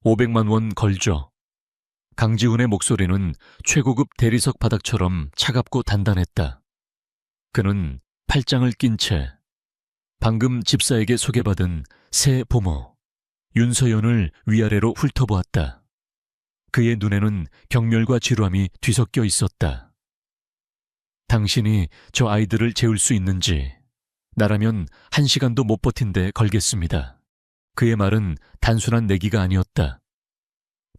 500만 원 걸죠. 강지훈의 목소리는 최고급 대리석 바닥처럼 차갑고 단단했다. 그는 팔짱을 낀 채 방금 집사에게 소개받은 새 보모 윤서연을 위아래로 훑어보았다. 그의 눈에는 경멸과 지루함이 뒤섞여 있었다. 당신이 저 아이들을 재울 수 있는지 나라면 1시간도 못 버틴데 걸겠습니다. 그의 말은 단순한 내기가 아니었다.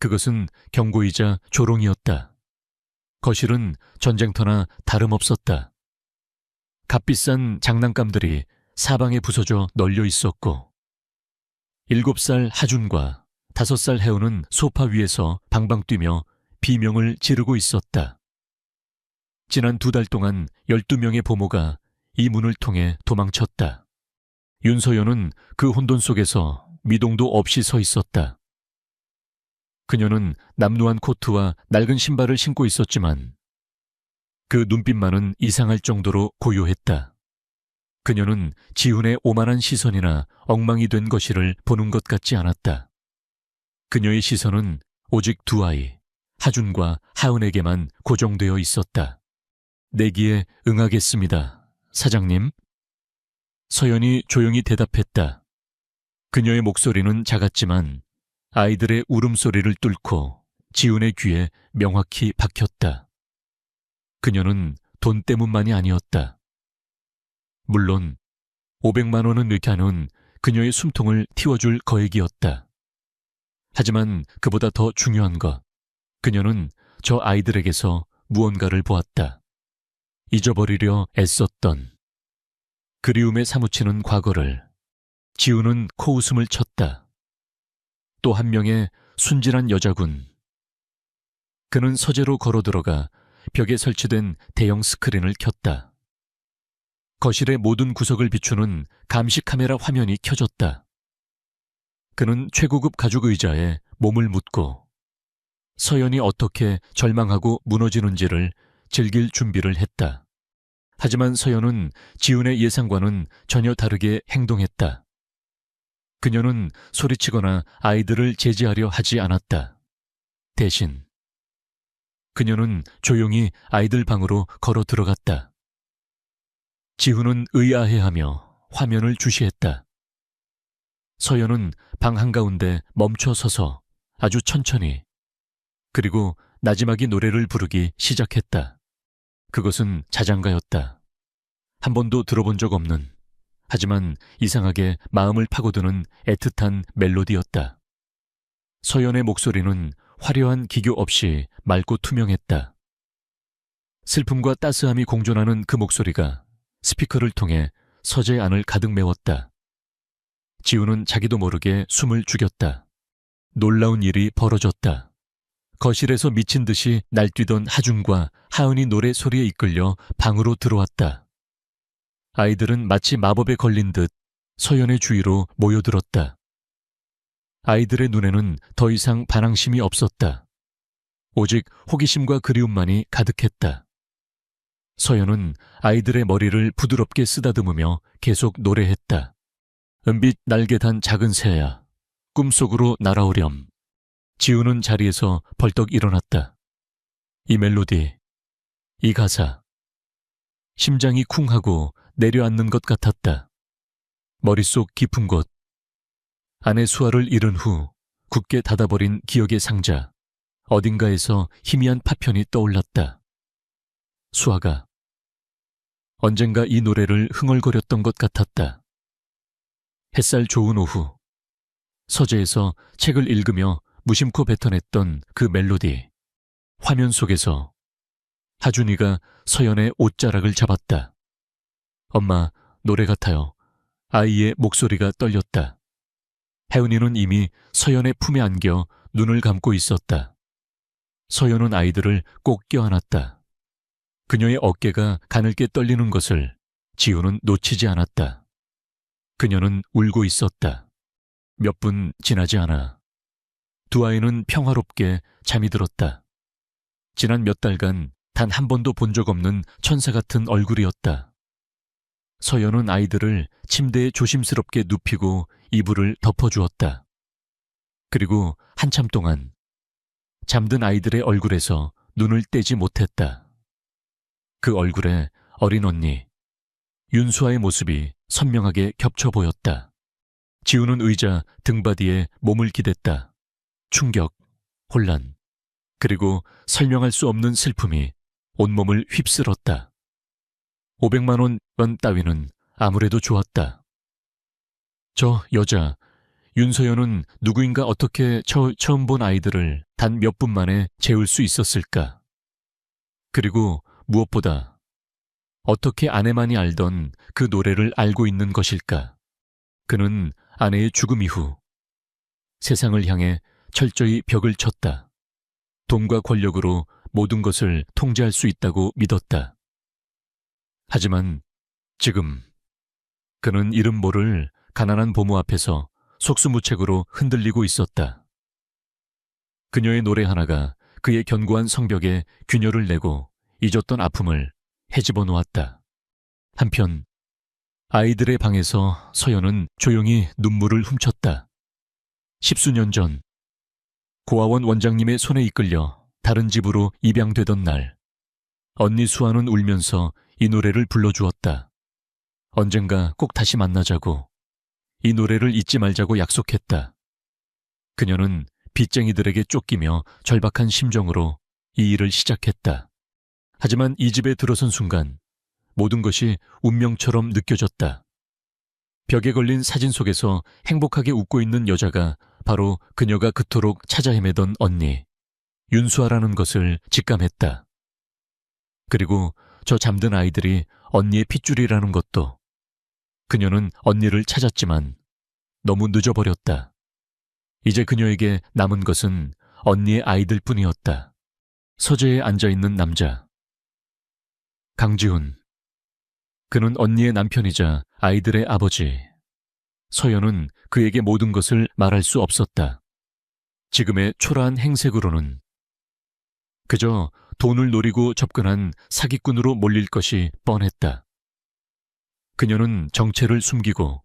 그것은 경고이자 조롱이었다. 거실은 전쟁터나 다름없었다. 값비싼 장난감들이 사방에 부서져 널려 있었고 7살 하준과 5살 혜우는 소파 위에서 방방 뛰며 비명을 지르고 있었다. 지난 2달 동안 12명의 보모가 이 문을 통해 도망쳤다. 윤서연은 그 혼돈 속에서 미동도 없이 서 있었다. 그녀는 남루한 코트와 낡은 신발을 신고 있었지만 그 눈빛만은 이상할 정도로 고요했다. 그녀는 지훈의 오만한 시선이나 엉망이 된 거실을 보는 것 같지 않았다. 그녀의 시선은 오직 두 아이, 하준과 하은에게만 고정되어 있었다. 내기에 응하겠습니다, 사장님. 서연이 조용히 대답했다. 그녀의 목소리는 작았지만 아이들의 울음소리를 뚫고 지훈의 귀에 명확히 박혔다. 그녀는 돈 때문만이 아니었다. 물론 500만 원은 넣자는 그녀의 숨통을 틔워줄 거액이었다. 하지만 그보다 더 중요한 것, 그녀는 저 아이들에게서 무언가를 보았다. 잊어버리려 애썼던 그리움에 사무치는 과거를. 지훈은 코웃음을 쳤다. 또 한 명의 순진한 여자군. 그는 서재로 걸어들어가 벽에 설치된 대형 스크린을 켰다. 거실의 모든 구석을 비추는 감시 카메라 화면이 켜졌다. 그는 최고급 가죽 의자에 몸을 묻고 서연이 어떻게 절망하고 무너지는지를 즐길 준비를 했다. 하지만 서연은 지훈의 예상과는 전혀 다르게 행동했다. 그녀는 소리치거나 아이들을 제지하려 하지 않았다. 대신 그녀는 조용히 아이들 방으로 걸어 들어갔다. 지훈은 의아해하며 화면을 주시했다. 서연은 방 한가운데 멈춰 서서 아주 천천히, 그리고 나지막이 노래를 부르기 시작했다. 그것은 자장가였다. 한 번도 들어본 적 없는, 하지만 이상하게 마음을 파고드는 애틋한 멜로디였다. 서연의 목소리는 화려한 기교 없이 맑고 투명했다. 슬픔과 따스함이 공존하는 그 목소리가 스피커를 통해 서재 안을 가득 메웠다. 지훈은 자기도 모르게 숨을 죽였다. 놀라운 일이 벌어졌다. 거실에서 미친 듯이 날뛰던 하준과 하은이 노래 소리에 이끌려 방으로 들어왔다. 아이들은 마치 마법에 걸린 듯 서연의 주위로 모여들었다. 아이들의 눈에는 더 이상 반항심이 없었다. 오직 호기심과 그리움만이 가득했다. 서연은 아이들의 머리를 부드럽게 쓰다듬으며 계속 노래했다. 은빛 날개 단 작은 새야, 꿈속으로 날아오렴. 지훈은 자리에서 벌떡 일어났다. 이 멜로디, 이 가사. 심장이 쿵하고 내려앉는 것 같았다. 머릿속 깊은 곳. 아내 수아를 잃은 후 굳게 닫아버린 기억의 상자. 어딘가에서 희미한 파편이 떠올랐다. 수아가 언젠가 이 노래를 흥얼거렸던 것 같았다. 햇살 좋은 오후, 서재에서 책을 읽으며 무심코 뱉어냈던 그 멜로디. 화면 속에서 하준이가 서연의 옷자락을 잡았다. 엄마, 노래 같아요. 아이의 목소리가 떨렸다. 혜은이는 이미 서연의 품에 안겨 눈을 감고 있었다. 서연은 아이들을 꼭 껴안았다. 그녀의 어깨가 가늘게 떨리는 것을 지훈은 놓치지 않았다. 그녀는 울고 있었다. 몇 분 지나지 않아 두 아이는 평화롭게 잠이 들었다. 지난 몇 달간 단 한 번도 본 적 없는 천사 같은 얼굴이었다. 서연은 아이들을 침대에 조심스럽게 눕히고 이불을 덮어주었다. 그리고 한참 동안 잠든 아이들의 얼굴에서 눈을 떼지 못했다. 그 얼굴에 어린 언니, 윤수아의 모습이 선명하게 겹쳐 보였다. 지우는 의자 등받이에 몸을 기댔다. 충격, 혼란, 그리고 설명할 수 없는 슬픔이 온몸을 휩쓸었다. 500만 원 따위는 아무래도 좋았다. 저 여자, 윤서연은 누구인가 어떻게 처음 본 아이들을 단 몇 분 만에 재울 수 있었을까? 그리고 무엇보다 어떻게 아내만이 알던 그 노래를 알고 있는 것일까? 그는 아내의 죽음 이후 세상을 향해 철저히 벽을 쳤다. 돈과 권력으로 모든 것을 통제할 수 있다고 믿었다. 하지만 지금 그는 이름 모를 가난한 보모 앞에서 속수무책으로 흔들리고 있었다. 그녀의 노래 하나가 그의 견고한 성벽에 균열을 내고 잊었던 아픔을 헤집어 놓았다. 한편 아이들의 방에서 서연은 조용히 눈물을 훔쳤다. 십수년 전 고아원 원장님의 손에 이끌려 다른 집으로 입양되던 날, 언니 수아는 울면서 이 노래를 불러주었다. 언젠가 꼭 다시 만나자고, 이 노래를 잊지 말자고 약속했다. 그녀는 빚쟁이들에게 쫓기며 절박한 심정으로 이 일을 시작했다. 하지만 이 집에 들어선 순간 모든 것이 운명처럼 느껴졌다. 벽에 걸린 사진 속에서 행복하게 웃고 있는 여자가 바로 그녀가 그토록 찾아 헤매던 언니, 윤수아라는 것을 직감했다. 그리고 저 잠든 아이들이 언니의 핏줄이라는 것도. 그녀는 언니를 찾았지만 너무 늦어버렸다. 이제 그녀에게 남은 것은 언니의 아이들 뿐이었다. 서재에 앉아있는 남자. 강지훈. 그는 언니의 남편이자 아이들의 아버지. 서연은 그에게 모든 것을 말할 수 없었다. 지금의 초라한 행색으로는 그저 돈을 노리고 접근한 사기꾼으로 몰릴 것이 뻔했다. 그녀는 정체를 숨기고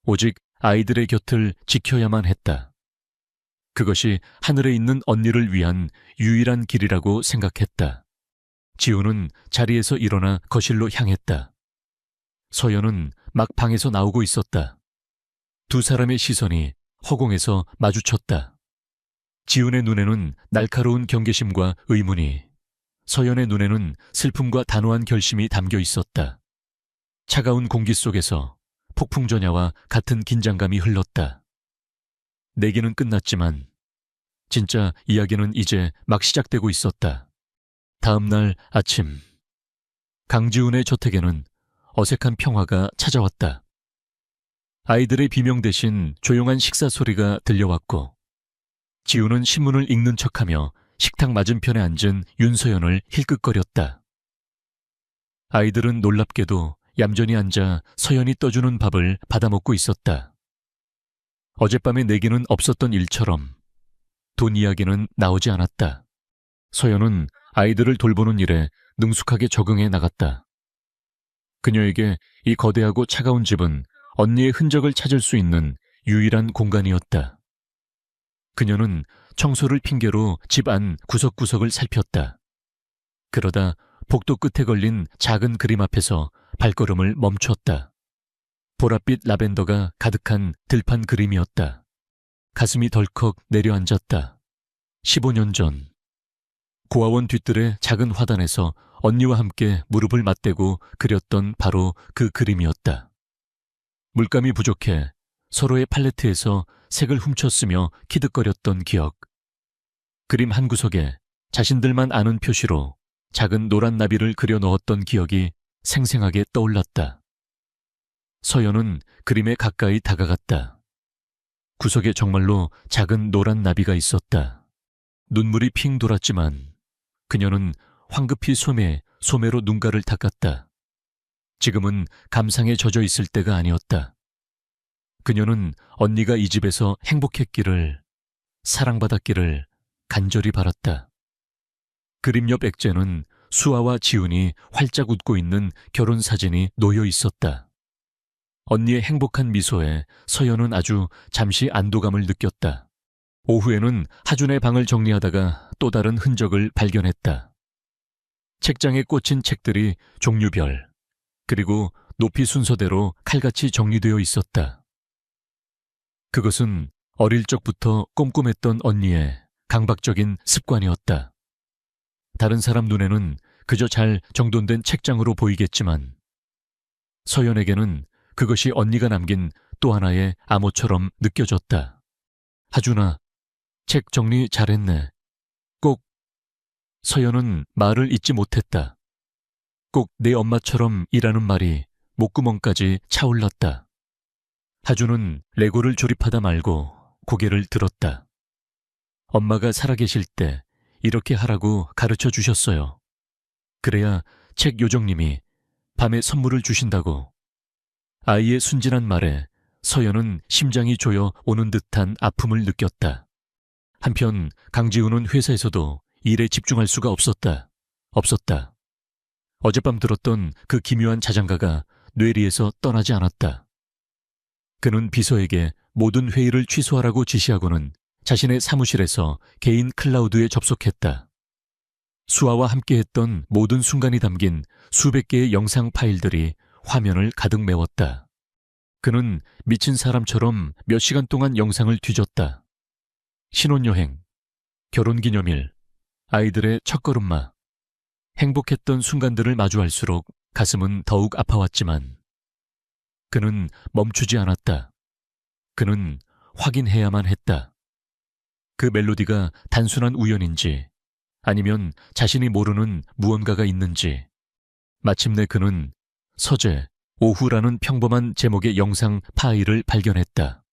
오직 아이들의 곁을 지켜야만 했다. 그것이 하늘에 있는 언니를 위한 유일한 길이라고 생각했다. 지우는 자리에서 일어나 거실로 향했다. 서연은 막 방에서 나오고 있었다. 두 사람의 시선이 허공에서 마주쳤다. 지훈의 눈에는 날카로운 경계심과 의문이, 서연의 눈에는 슬픔과 단호한 결심이 담겨 있었다. 차가운 공기 속에서 폭풍전야와 같은 긴장감이 흘렀다. 내기는 끝났지만 진짜 이야기는 이제 막 시작되고 있었다. 다음 날 아침, 강지훈의 저택에는 어색한 평화가 찾아왔다. 아이들의 비명 대신 조용한 식사 소리가 들려왔고, 지우는 신문을 읽는 척하며 식탁 맞은편에 앉은 윤서연을 힐끗거렸다. 아이들은 놀랍게도 얌전히 앉아 서연이 떠주는 밥을 받아먹고 있었다. 어젯밤의 내기는 없었던 일처럼 돈 이야기는 나오지 않았다. 서연은 아이들을 돌보는 일에 능숙하게 적응해 나갔다. 그녀에게 이 거대하고 차가운 집은 언니의 흔적을 찾을 수 있는 유일한 공간이었다. 그녀는 청소를 핑계로 집 안 구석구석을 살폈다. 그러다 복도 끝에 걸린 작은 그림 앞에서 발걸음을 멈췄다. 보랏빛 라벤더가 가득한 들판 그림이었다. 가슴이 덜컥 내려앉았다. 15년 전 고아원 뒤뜰의 작은 화단에서 언니와 함께 무릎을 맞대고 그렸던 바로 그 그림이었다. 물감이 부족해 서로의 팔레트에서 색을 훔쳤으며 키득거렸던 기억. 그림 한 구석에 자신들만 아는 표시로 작은 노란 나비를 그려 넣었던 기억이 생생하게 떠올랐다. 서연은 그림에 가까이 다가갔다. 구석에 정말로 작은 노란 나비가 있었다. 눈물이 핑 돌았지만 그녀는 황급히 소매로 눈가를 닦았다. 지금은 감상에 젖어 있을 때가 아니었다. 그녀는 언니가 이 집에서 행복했기를, 사랑받았기를 간절히 바랐다. 그림 옆 액자는 수아와 지훈이 활짝 웃고 있는 결혼 사진이 놓여 있었다. 언니의 행복한 미소에 서연은 아주 잠시 안도감을 느꼈다. 오후에는 하준의 방을 정리하다가 또 다른 흔적을 발견했다. 책장에 꽂힌 책들이 종류별, 그리고 높이 순서대로 칼같이 정리되어 있었다. 그것은 어릴 적부터 꼼꼼했던 언니의 강박적인 습관이었다. 다른 사람 눈에는 그저 잘 정돈된 책장으로 보이겠지만 서연에게는 그것이 언니가 남긴 또 하나의 암호처럼 느껴졌다. 하준아, 책 정리 잘했네. 꼭. 서연은 말을 잇지 못했다. 꼭 내 엄마처럼 이라는 말이 목구멍까지 차올랐다. 하준은 레고를 조립하다 말고 고개를 들었다. 엄마가 살아계실 때 이렇게 하라고 가르쳐 주셨어요. 그래야 책 요정님이 밤에 선물을 주신다고. 아이의 순진한 말에 서연은 심장이 조여 오는 듯한 아픔을 느꼈다. 한편 강지우는 회사에서도 일에 집중할 수가 없었다. 어젯밤 들었던 그 기묘한 자장가가 뇌리에서 떠나지 않았다. 그는 비서에게 모든 회의를 취소하라고 지시하고는 자신의 사무실에서 개인 클라우드에 접속했다. 수아와 함께했던 모든 순간이 담긴 수백 개의 영상 파일들이 화면을 가득 메웠다. 그는 미친 사람처럼 몇 시간 동안 영상을 뒤졌다. 신혼여행, 결혼기념일, 아이들의 첫걸음마. 행복했던 순간들을 마주할수록 가슴은 더욱 아파왔지만 그는 멈추지 않았다. 그는 확인해야만 했다. 그 멜로디가 단순한 우연인지 아니면 자신이 모르는 무언가가 있는지. 마침내 그는 서재, 오후라는 평범한 제목의 영상 파일을 발견했다.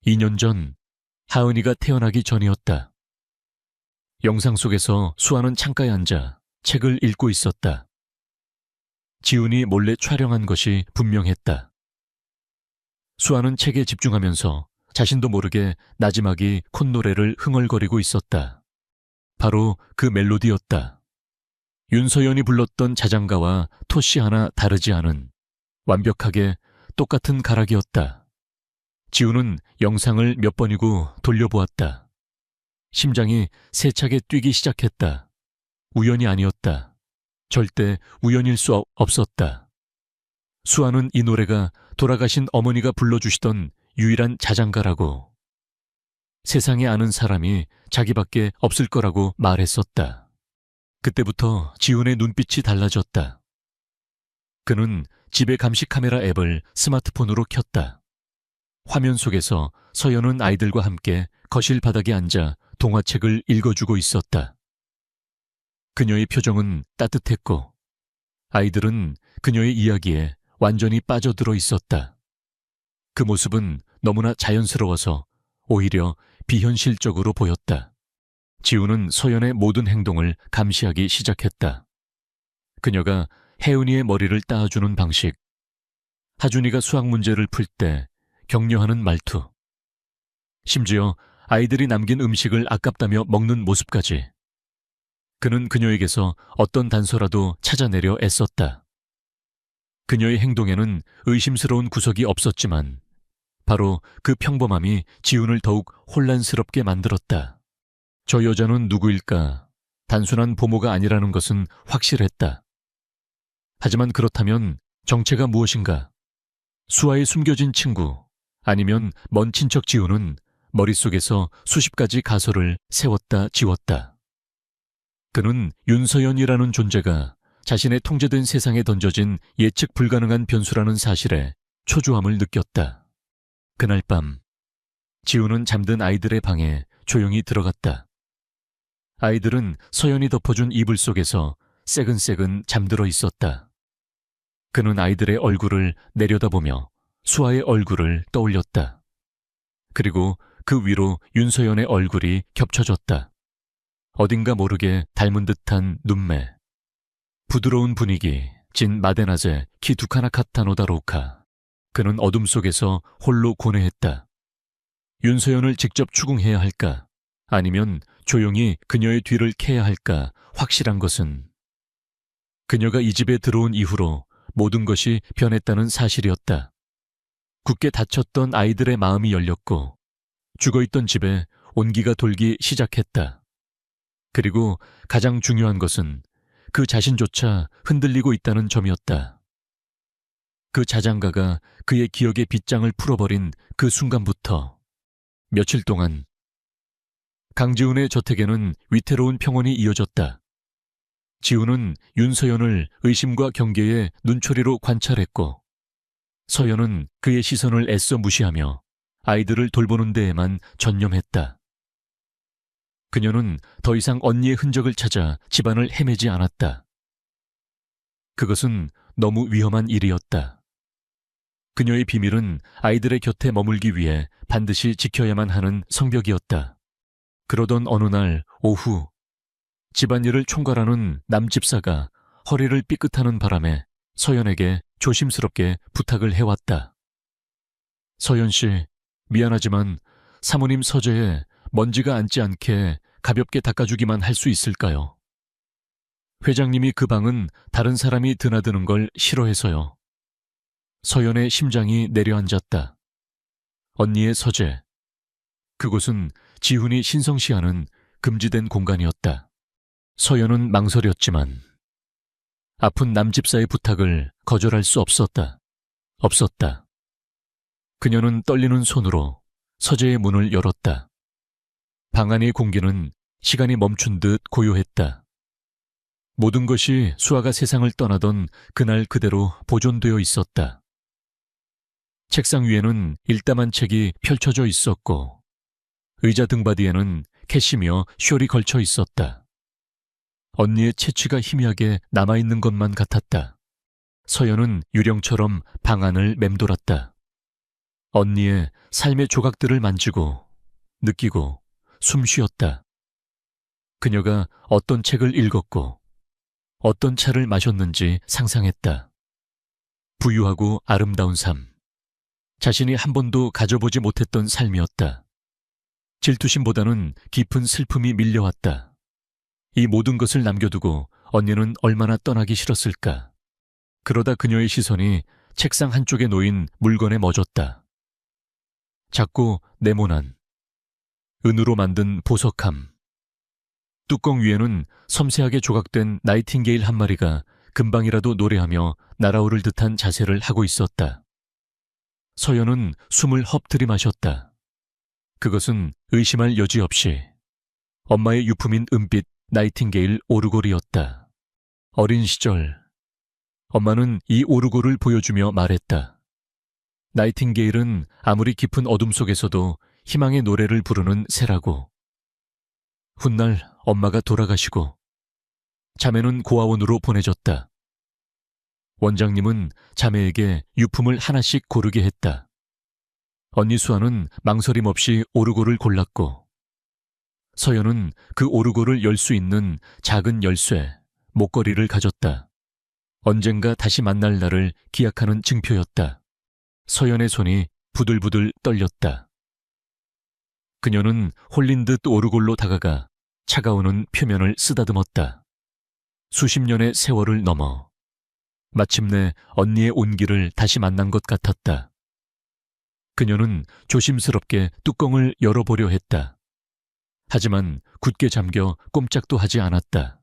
2년 전 하은이가 태어나기 전이었다. 영상 속에서 수아는 창가에 앉아 책을 읽고 있었다. 지훈이 몰래 촬영한 것이 분명했다. 수아는 책에 집중하면서 자신도 모르게 나지막이 콧노래를 흥얼거리고 있었다. 바로 그 멜로디였다. 윤서연이 불렀던 자장가와 토시 하나 다르지 않은 완벽하게 똑같은 가락이었다. 지훈은 영상을 몇 번이고 돌려보았다. 심장이 세차게 뛰기 시작했다. 우연이 아니었다. 절대 우연일 수 없었다. 수아는 이 노래가 돌아가신 어머니가 불러주시던 유일한 자장가라고. 세상에 아는 사람이 자기밖에 없을 거라고 말했었다. 그때부터 지훈의 눈빛이 달라졌다. 그는 집의 감시 카메라 앱을 스마트폰으로 켰다. 화면 속에서 서연은 아이들과 함께 거실 바닥에 앉아 동화책을 읽어주고 있었다. 그녀의 표정은 따뜻했고 아이들은 그녀의 이야기에 완전히 빠져들어 있었다. 그 모습은 너무나 자연스러워서 오히려 비현실적으로 보였다. 지우는 서연의 모든 행동을 감시하기 시작했다. 그녀가 혜은이의 머리를 따주는 방식, 하준이가 수학 문제를 풀 때 격려하는 말투, 심지어 아이들이 남긴 음식을 아깝다며 먹는 모습까지. 그는 그녀에게서 어떤 단서라도 찾아내려 애썼다. 그녀의 행동에는 의심스러운 구석이 없었지만 바로 그 평범함이 지훈을 더욱 혼란스럽게 만들었다. 저 여자는 누구일까? 단순한 보모가 아니라는 것은 확실했다. 하지만 그렇다면 정체가 무엇인가? 수아의 숨겨진 친구, 아니면 먼 친척 지훈은 머릿속에서 수십 가지 가설을 세웠다 지웠다. 그는 윤서연이라는 존재가 자신의 통제된 세상에 던져진 예측 불가능한 변수라는 사실에 초조함을 느꼈다. 그날 밤, 지훈은 잠든 아이들의 방에 조용히 들어갔다. 아이들은 서연이 덮어준 이불 속에서 새근새근 잠들어 있었다. 그는 아이들의 얼굴을 내려다보며 수아의 얼굴을 떠올렸다. 그리고 그 위로 윤서연의 얼굴이 겹쳐졌다. 어딘가 모르게 닮은 듯한 눈매, 부드러운 분위기, 진 마데나제 키두카나카타노다 로카. 그는 어둠 속에서 홀로 고뇌했다. 윤서연을 직접 추궁해야 할까? 아니면 조용히 그녀의 뒤를 캐야 할까? 확실한 것은 그녀가 이 집에 들어온 이후로 모든 것이 변했다는 사실이었다. 굳게 닫혔던 아이들의 마음이 열렸고 죽어있던 집에 온기가 돌기 시작했다. 그리고 가장 중요한 것은 그 자신조차 흔들리고 있다는 점이었다. 그 자장가가 그의 기억의 빗장을 풀어버린 그 순간부터 며칠 동안 강지훈의 저택에는 위태로운 평온이 이어졌다. 지훈은 윤서연을 의심과 경계의 눈초리로 관찰했고, 서연은 그의 시선을 애써 무시하며 아이들을 돌보는 데에만 전념했다. 그녀는 더 이상 언니의 흔적을 찾아 집안을 헤매지 않았다. 그것은 너무 위험한 일이었다. 그녀의 비밀은 아이들의 곁에 머물기 위해 반드시 지켜야만 하는 성벽이었다. 그러던 어느 날 오후, 집안일을 총괄하는 남집사가 허리를 삐끗하는 바람에 서연에게 조심스럽게 부탁을 해왔다. 서연 씨, 미안하지만 사모님 서재에 먼지가 앉지 않게 가볍게 닦아주기만 할 수 있을까요? 회장님이 그 방은 다른 사람이 드나드는 걸 싫어해서요. 서연의 심장이 내려앉았다. 언니의 서재. 그곳은 지훈이 신성시하는 금지된 공간이었다. 서연은 망설였지만 아픈 남집사의 부탁을 거절할 수 없었다. 그녀는 떨리는 손으로 서재의 문을 열었다. 방 안의 공기는 시간이 멈춘 듯 고요했다. 모든 것이 수아가 세상을 떠나던 그날 그대로 보존되어 있었다. 책상 위에는 일담한 책이 펼쳐져 있었고, 의자 등받이에는 캐시미어 숄이 걸쳐 있었다. 언니의 채취가 희미하게 남아있는 것만 같았다. 서연은 유령처럼 방 안을 맴돌았다. 언니의 삶의 조각들을 만지고, 느끼고, 숨 쉬었다. 그녀가 어떤 책을 읽었고, 어떤 차를 마셨는지 상상했다. 부유하고 아름다운 삶. 자신이 한 번도 가져보지 못했던 삶이었다. 질투심보다는 깊은 슬픔이 밀려왔다. 이 모든 것을 남겨두고 언니는 얼마나 떠나기 싫었을까. 그러다 그녀의 시선이 책상 한쪽에 놓인 물건에 멎었다. 작고 네모난 은으로 만든 보석함. 뚜껑 위에는 섬세하게 조각된 나이팅게일 한 마리가 금방이라도 노래하며 날아오를 듯한 자세를 하고 있었다. 서연은 숨을 헙 들이마셨다. 그것은 의심할 여지 없이 엄마의 유품인 은빛 나이팅게일 오르골이었다. 어린 시절 엄마는 이 오르골을 보여주며 말했다. 나이팅게일은 아무리 깊은 어둠 속에서도 희망의 노래를 부르는 새라고. 훗날 엄마가 돌아가시고 자매는 고아원으로 보내졌다. 원장님은 자매에게 유품을 하나씩 고르게 했다. 언니 수아는 망설임 없이 오르골을 골랐고, 서연은 그 오르골을 열 수 있는 작은 열쇠, 목걸이를 가졌다. 언젠가 다시 만날 날을 기약하는 증표였다. 서연의 손이 부들부들 떨렸다. 그녀는 홀린 듯 오르골로 다가가 차가우는 표면을 쓰다듬었다. 수십 년의 세월을 넘어 마침내 언니의 온기를 다시 만난 것 같았다. 그녀는 조심스럽게 뚜껑을 열어보려 했다. 하지만 굳게 잠겨 꼼짝도 하지 않았다.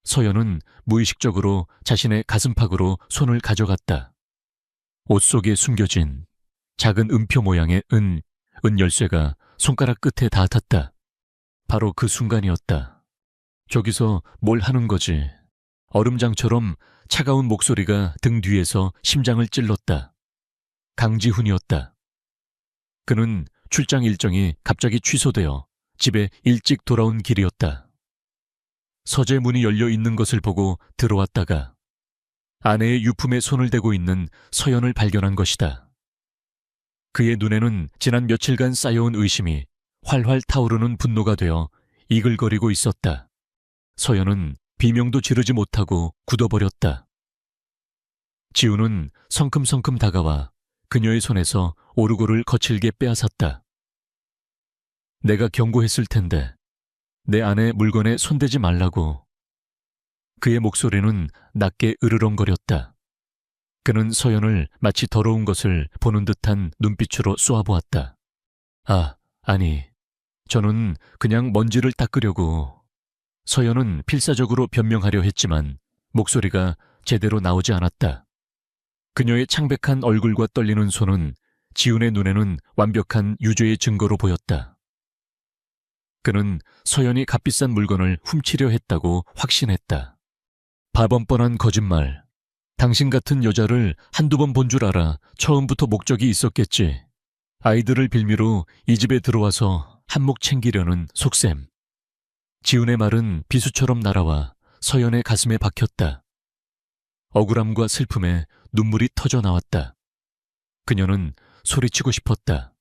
서연은 무의식적으로 자신의 가슴팍으로 손을 가져갔다. 옷 속에 숨겨진 작은 음표 모양의 은 열쇠가 손가락 끝에 닿았다. 바로 그 순간이었다. 저기서 뭘 하는 거지? 얼음장처럼 차가운 목소리가 등 뒤에서 심장을 찔렀다. 강지훈이었다. 그는 출장 일정이 갑자기 취소되어 집에 일찍 돌아온 길이었다. 서재 문이 열려 있는 것을 보고 들어왔다가 아내의 유품에 손을 대고 있는 서연을 발견한 것이다. 그의 눈에는 지난 며칠간 쌓여온 의심이 활활 타오르는 분노가 되어 이글거리고 있었다. 서연은 비명도 지르지 못하고 굳어버렸다. 지우는 성큼성큼 다가와 그녀의 손에서 오르골을 거칠게 빼앗았다. 내가 경고했을 텐데 내 아내 물건에 손대지 말라고. 그의 목소리는 낮게 으르렁거렸다. 그는 서연을 마치 더러운 것을 보는 듯한 눈빛으로 쏘아보았다. 아, 아니, 저는 그냥 먼지를 닦으려고. 서연은 필사적으로 변명하려 했지만 목소리가 제대로 나오지 않았다. 그녀의 창백한 얼굴과 떨리는 손은 지훈의 눈에는 완벽한 유죄의 증거로 보였다. 그는 서연이 값비싼 물건을 훔치려 했다고 확신했다. 바범뻔한 거짓말. 당신 같은 여자를 한두 번 본 줄 알아 처음부터 목적이 있었겠지. 아이들을 빌미로 이 집에 들어와서 한몫 챙기려는 속셈. 지훈의 말은 비수처럼 날아와 서연의 가슴에 박혔다. 억울함과 슬픔에 눈물이 터져 나왔다. 그녀는 소리치고 싶었다.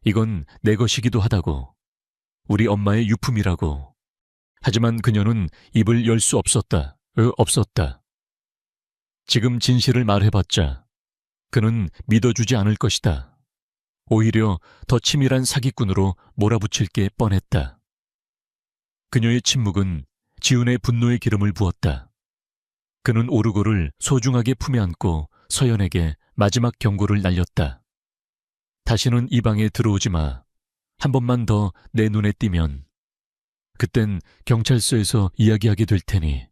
이건 내 것이기도 하다고. 우리 엄마의 유품이라고. 하지만 그녀는 입을 열 수 없었다. 없었다. 지금 진실을 말해봤자 그는 믿어주지 않을 것이다. 오히려 더 치밀한 사기꾼으로 몰아붙일 게 뻔했다. 그녀의 침묵은 지훈의 분노의 기름을 부었다. 그는 오르골을 소중하게 품에 안고 서연에게 마지막 경고를 날렸다. 다시는 이 방에 들어오지 마. 한 번만 더 내 눈에 띄면 그땐 경찰서에서 이야기하게 될 테니.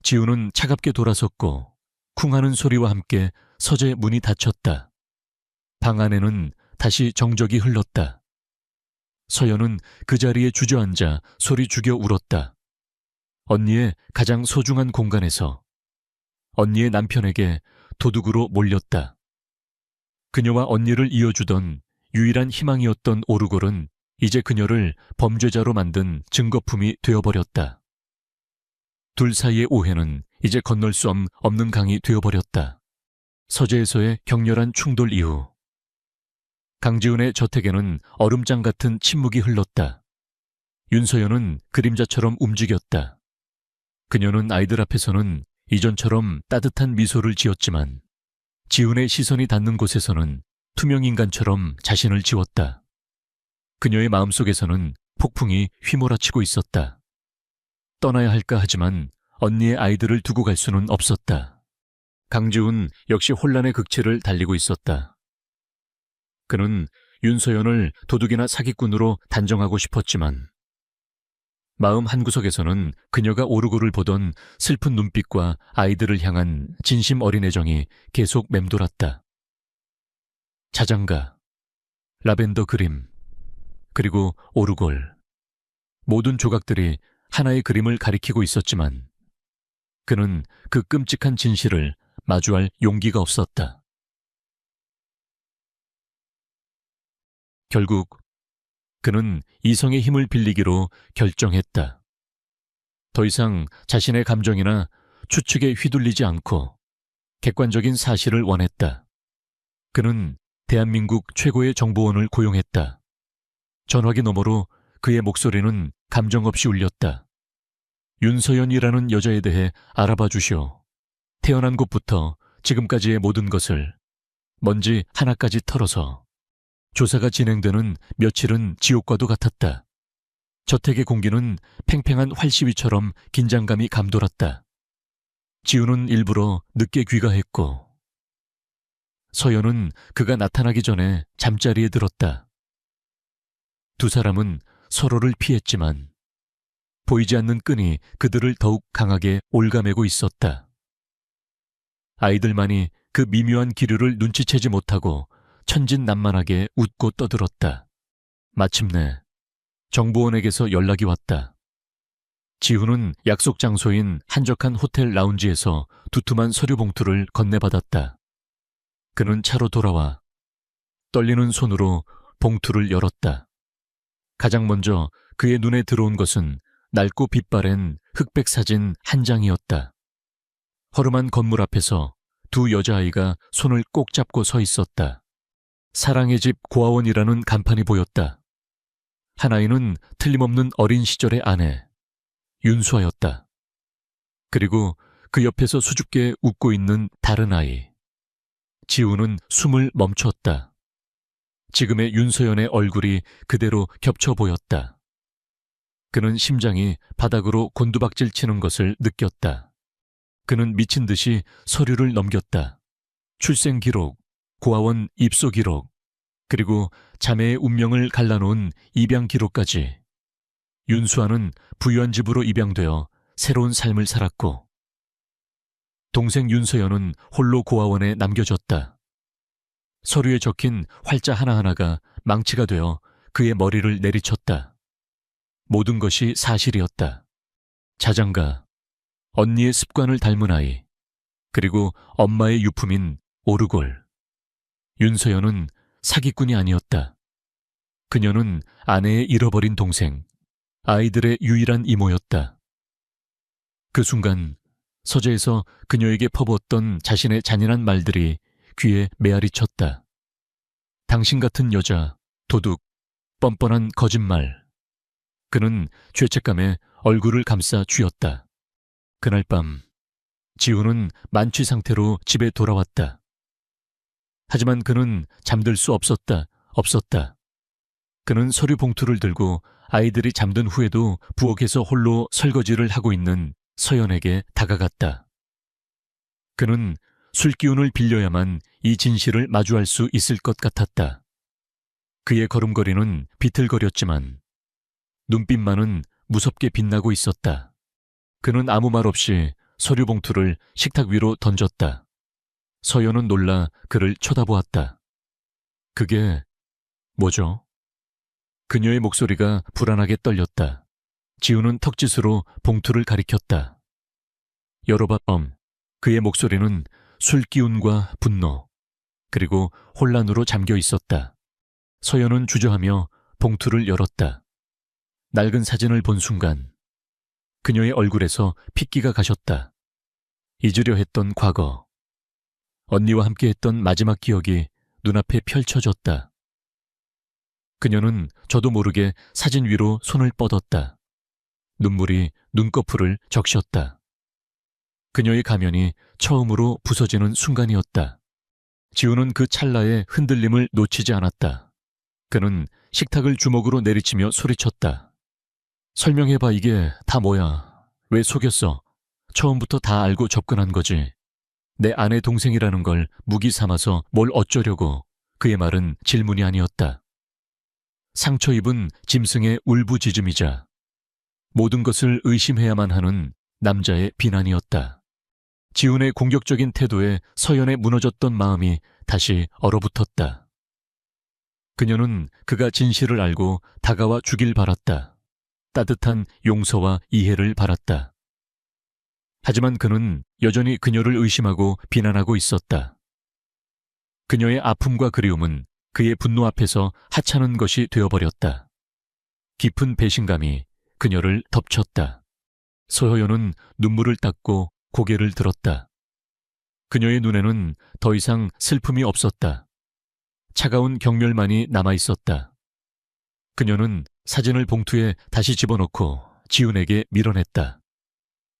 지훈은 차갑게 돌아섰고 쿵하는 소리와 함께 서재 문이 닫혔다. 방 안에는 다시 정적이 흘렀다. 서연은 그 자리에 주저앉아 소리 죽여 울었다. 언니의 가장 소중한 공간에서 언니의 남편에게 도둑으로 몰렸다. 그녀와 언니를 이어주던 유일한 희망이었던 오르골은 이제 그녀를 범죄자로 만든 증거품이 되어버렸다. 둘 사이의 오해는 이제 건널 수 없는 강이 되어버렸다. 서재에서의 격렬한 충돌 이후 강지훈의 저택에는 얼음장 같은 침묵이 흘렀다. 윤서연은 그림자처럼 움직였다. 그녀는 아이들 앞에서는 이전처럼 따뜻한 미소를 지었지만 지훈의 시선이 닿는 곳에서는 투명인간처럼 자신을 지웠다. 그녀의 마음속에서는 폭풍이 휘몰아치고 있었다. 떠나야 할까 하지만 언니의 아이들을 두고 갈 수는 없었다. 강지훈 역시 혼란의 극치를 달리고 있었다. 그는 윤서연을 도둑이나 사기꾼으로 단정하고 싶었지만 마음 한구석에서는 그녀가 오르골을 보던 슬픈 눈빛과 아이들을 향한 진심 어린 애정이 계속 맴돌았다. 자장가, 라벤더 그림, 그리고 오르골. 모든 조각들이 하나의 그림을 가리키고 있었지만 그는 그 끔찍한 진실을 마주할 용기가 없었다. 결국 그는 이성의 힘을 빌리기로 결정했다. 더 이상 자신의 감정이나 추측에 휘둘리지 않고 객관적인 사실을 원했다. 그는 대한민국 최고의 정보원을 고용했다. 전화기 너머로 그의 목소리는 감정 없이 울렸다. 윤서연이라는 여자에 대해 알아봐 주시오. 태어난 곳부터 지금까지의 모든 것을 먼지 하나까지 털어서. 조사가 진행되는 며칠은 지옥과도 같았다. 저택의 공기는 팽팽한 활시위처럼 긴장감이 감돌았다. 지훈은 일부러 늦게 귀가했고 서연은 그가 나타나기 전에 잠자리에 들었다. 두 사람은 서로를 피했지만 보이지 않는 끈이 그들을 더욱 강하게 올가매고 있었다. 아이들만이 그 미묘한 기류를 눈치채지 못하고 천진난만하게 웃고 떠들었다. 마침내 정보원에게서 연락이 왔다. 지훈은 약속 장소인 한적한 호텔 라운지에서 두툼한 서류 봉투를 건네받았다. 그는 차로 돌아와 떨리는 손으로 봉투를 열었다. 가장 먼저 그의 눈에 들어온 것은 낡고 빛바랜 흑백 사진 한 장이었다. 허름한 건물 앞에서 두 여자아이가 손을 꼭 잡고 서 있었다. 사랑의 집 고아원이라는 간판이 보였다. 한 아이는 틀림없는 어린 시절의 아내, 윤수아였다. 그리고 그 옆에서 수줍게 웃고 있는 다른 아이. 지훈은 숨을 멈췄다. 지금의 윤서연의 얼굴이 그대로 겹쳐 보였다. 그는 심장이 바닥으로 곤두박질 치는 것을 느꼈다. 그는 미친 듯이 서류를 넘겼다. 출생 기록, 고아원 입소 기록, 그리고 자매의 운명을 갈라놓은 입양 기록까지. 윤수아는 부유한 집으로 입양되어 새로운 삶을 살았고, 동생 윤서연은 홀로 고아원에 남겨졌다. 서류에 적힌 활자 하나하나가 망치가 되어 그의 머리를 내리쳤다. 모든 것이 사실이었다. 자장가, 언니의 습관을 닮은 아이, 그리고 엄마의 유품인 오르골. 윤서연은 사기꾼이 아니었다. 그녀는 아내의 잃어버린 동생, 아이들의 유일한 이모였다. 그 순간 서재에서 그녀에게 퍼부었던 자신의 잔인한 말들이 귀에 메아리 쳤다. 당신 같은 여자, 도둑, 뻔뻔한 거짓말. 그는 죄책감에 얼굴을 감싸 쥐었다. 그날 밤 지우는 만취 상태로 집에 돌아왔다. 하지만 그는 잠들 수 없었다. 그는 서류 봉투를 들고 아이들이 잠든 후에도 부엌에서 홀로 설거지를 하고 있는 서연에게 다가갔다. 그는 술기운을 빌려야만 이 진실을 마주할 수 있을 것 같았다. 그의 걸음걸이는 비틀거렸지만 눈빛만은 무섭게 빛나고 있었다. 그는 아무 말 없이 서류 봉투를 식탁 위로 던졌다. 서연은 놀라 그를 쳐다보았다. 그게 뭐죠? 그녀의 목소리가 불안하게 떨렸다. 지우는 턱짓으로 봉투를 가리켰다. 여러밤 그의 목소리는 술기운과 분노, 그리고 혼란으로 잠겨 있었다. 서연은 주저하며 봉투를 열었다. 낡은 사진을 본 순간 그녀의 얼굴에서 핏기가 가셨다. 잊으려 했던 과거, 언니와 함께했던 마지막 기억이 눈앞에 펼쳐졌다. 그녀는 저도 모르게 사진 위로 손을 뻗었다. 눈물이 눈꺼풀을 적셨다. 그녀의 가면이 처음으로 부서지는 순간이었다. 지우는 그 찰나의 흔들림을 놓치지 않았다. 그는 식탁을 주먹으로 내리치며 소리쳤다. 설명해봐, 이게 다 뭐야? 왜 속였어? 처음부터 다 알고 접근한 거지. 내 아내 동생이라는 걸 무기 삼아서 뭘 어쩌려고. 그의 말은 질문이 아니었다. 상처 입은 짐승의 울부짖음이자 모든 것을 의심해야만 하는 남자의 비난이었다. 지훈의 공격적인 태도에 서연의 무너졌던 마음이 다시 얼어붙었다. 그녀는 그가 진실을 알고 다가와 주길 바랐다. 따뜻한 용서와 이해를 바랐다. 하지만 그는 여전히 그녀를 의심하고 비난하고 있었다. 그녀의 아픔과 그리움은 그의 분노 앞에서 하찮은 것이 되어버렸다. 깊은 배신감이 그녀를 덮쳤다. 서연은 눈물을 닦고 고개를 들었다. 그녀의 눈에는 더 이상 슬픔이 없었다. 차가운 경멸만이 남아있었다. 그녀는 사진을 봉투에 다시 집어넣고 지훈에게 밀어냈다.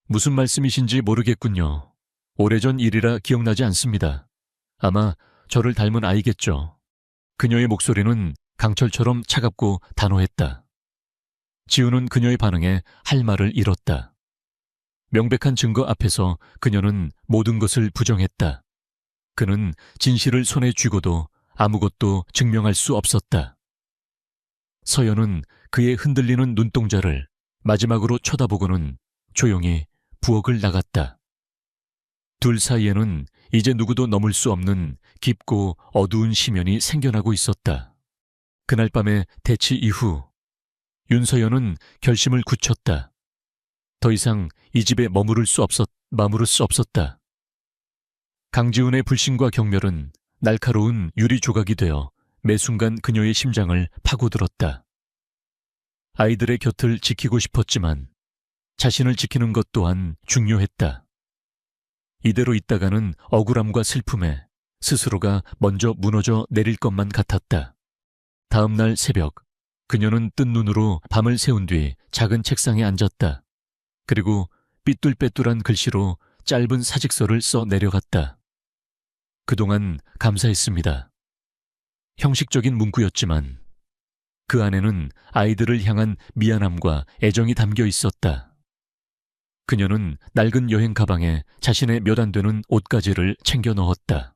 무슨 말씀이신지 모르겠군요. 오래전 일이라 기억나지 않습니다. 아마 저를 닮은 아이겠죠. 그녀의 목소리는 강철처럼 차갑고 단호했다. 지훈은 그녀의 반응에 할 말을 잃었다. 명백한 증거 앞에서 그녀는 모든 것을 부정했다. 그는 진실을 손에 쥐고도 아무것도 증명할 수 없었다. 서연은 그의 흔들리는 눈동자를 마지막으로 쳐다보고는 조용히 부엌을 나갔다. 둘 사이에는 이제 누구도 넘을 수 없는 깊고 어두운 시면이 생겨나고 있었다. 그날 밤의 대치 이후 윤서연은 결심을 굳혔다. 더 이상 이 집에 머무를 수 없었다. 강지훈의 불신과 경멸은 날카로운 유리 조각이 되어 매 순간 그녀의 심장을 파고들었다. 아이들의 곁을 지키고 싶었지만 자신을 지키는 것 또한 중요했다. 이대로 있다가는 억울함과 슬픔에 스스로가 먼저 무너져 내릴 것만 같았다. 다음 날 새벽, 그녀는 뜬 눈으로 밤을 새운 뒤 작은 책상에 앉았다. 그리고 삐뚤빼뚤한 글씨로 짧은 사직서를 써 내려갔다. 그동안 감사했습니다. 형식적인 문구였지만 그 안에는 아이들을 향한 미안함과 애정이 담겨 있었다. 그녀는 낡은 여행 가방에 자신의 몇 안 되는 옷가지를 챙겨 넣었다.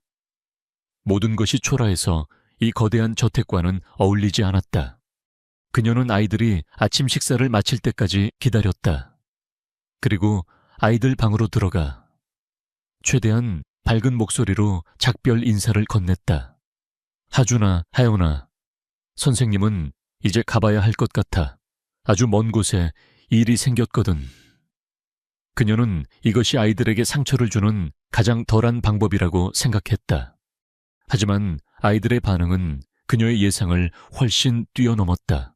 모든 것이 초라해서 이 거대한 저택과는 어울리지 않았다. 그녀는 아이들이 아침 식사를 마칠 때까지 기다렸다. 그리고 아이들 방으로 들어가 최대한 밝은 목소리로 작별 인사를 건넸다. 하준아, 하연아, 선생님은 이제 가봐야 할 것 같아. 아주 먼 곳에 일이 생겼거든. 그녀는 이것이 아이들에게 상처를 주는 가장 덜한 방법이라고 생각했다. 하지만 아이들의 반응은 그녀의 예상을 훨씬 뛰어넘었다.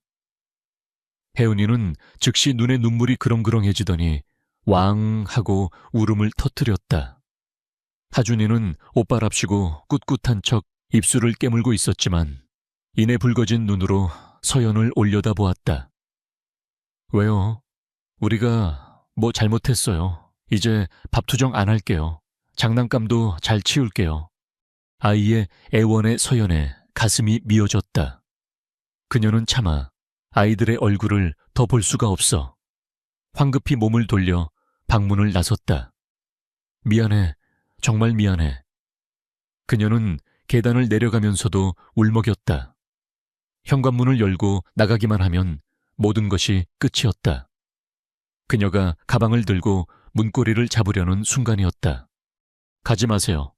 혜은이는 즉시 눈에 눈물이 그렁그렁해지더니 왕 하고 울음을 터뜨렸다. 하준이는 옷바랍시고 꿋꿋한 척 입술을 깨물고 있었지만 이내 붉어진 눈으로 서연을 올려다보았다. 왜요? 우리가 뭐 잘못했어요. 이제 밥투정 안 할게요. 장난감도 잘 치울게요. 아이의 애원의 서연에 가슴이 미어졌다. 그녀는 차마 아이들의 얼굴을 더 볼 수가 없어 황급히 몸을 돌려 방문을 나섰다. 미안해. 정말 미안해. 그녀는 계단을 내려가면서도 울먹였다. 현관문을 열고 나가기만 하면 모든 것이 끝이었다. 그녀가 가방을 들고 문고리를 잡으려는 순간이었다. 가지 마세요.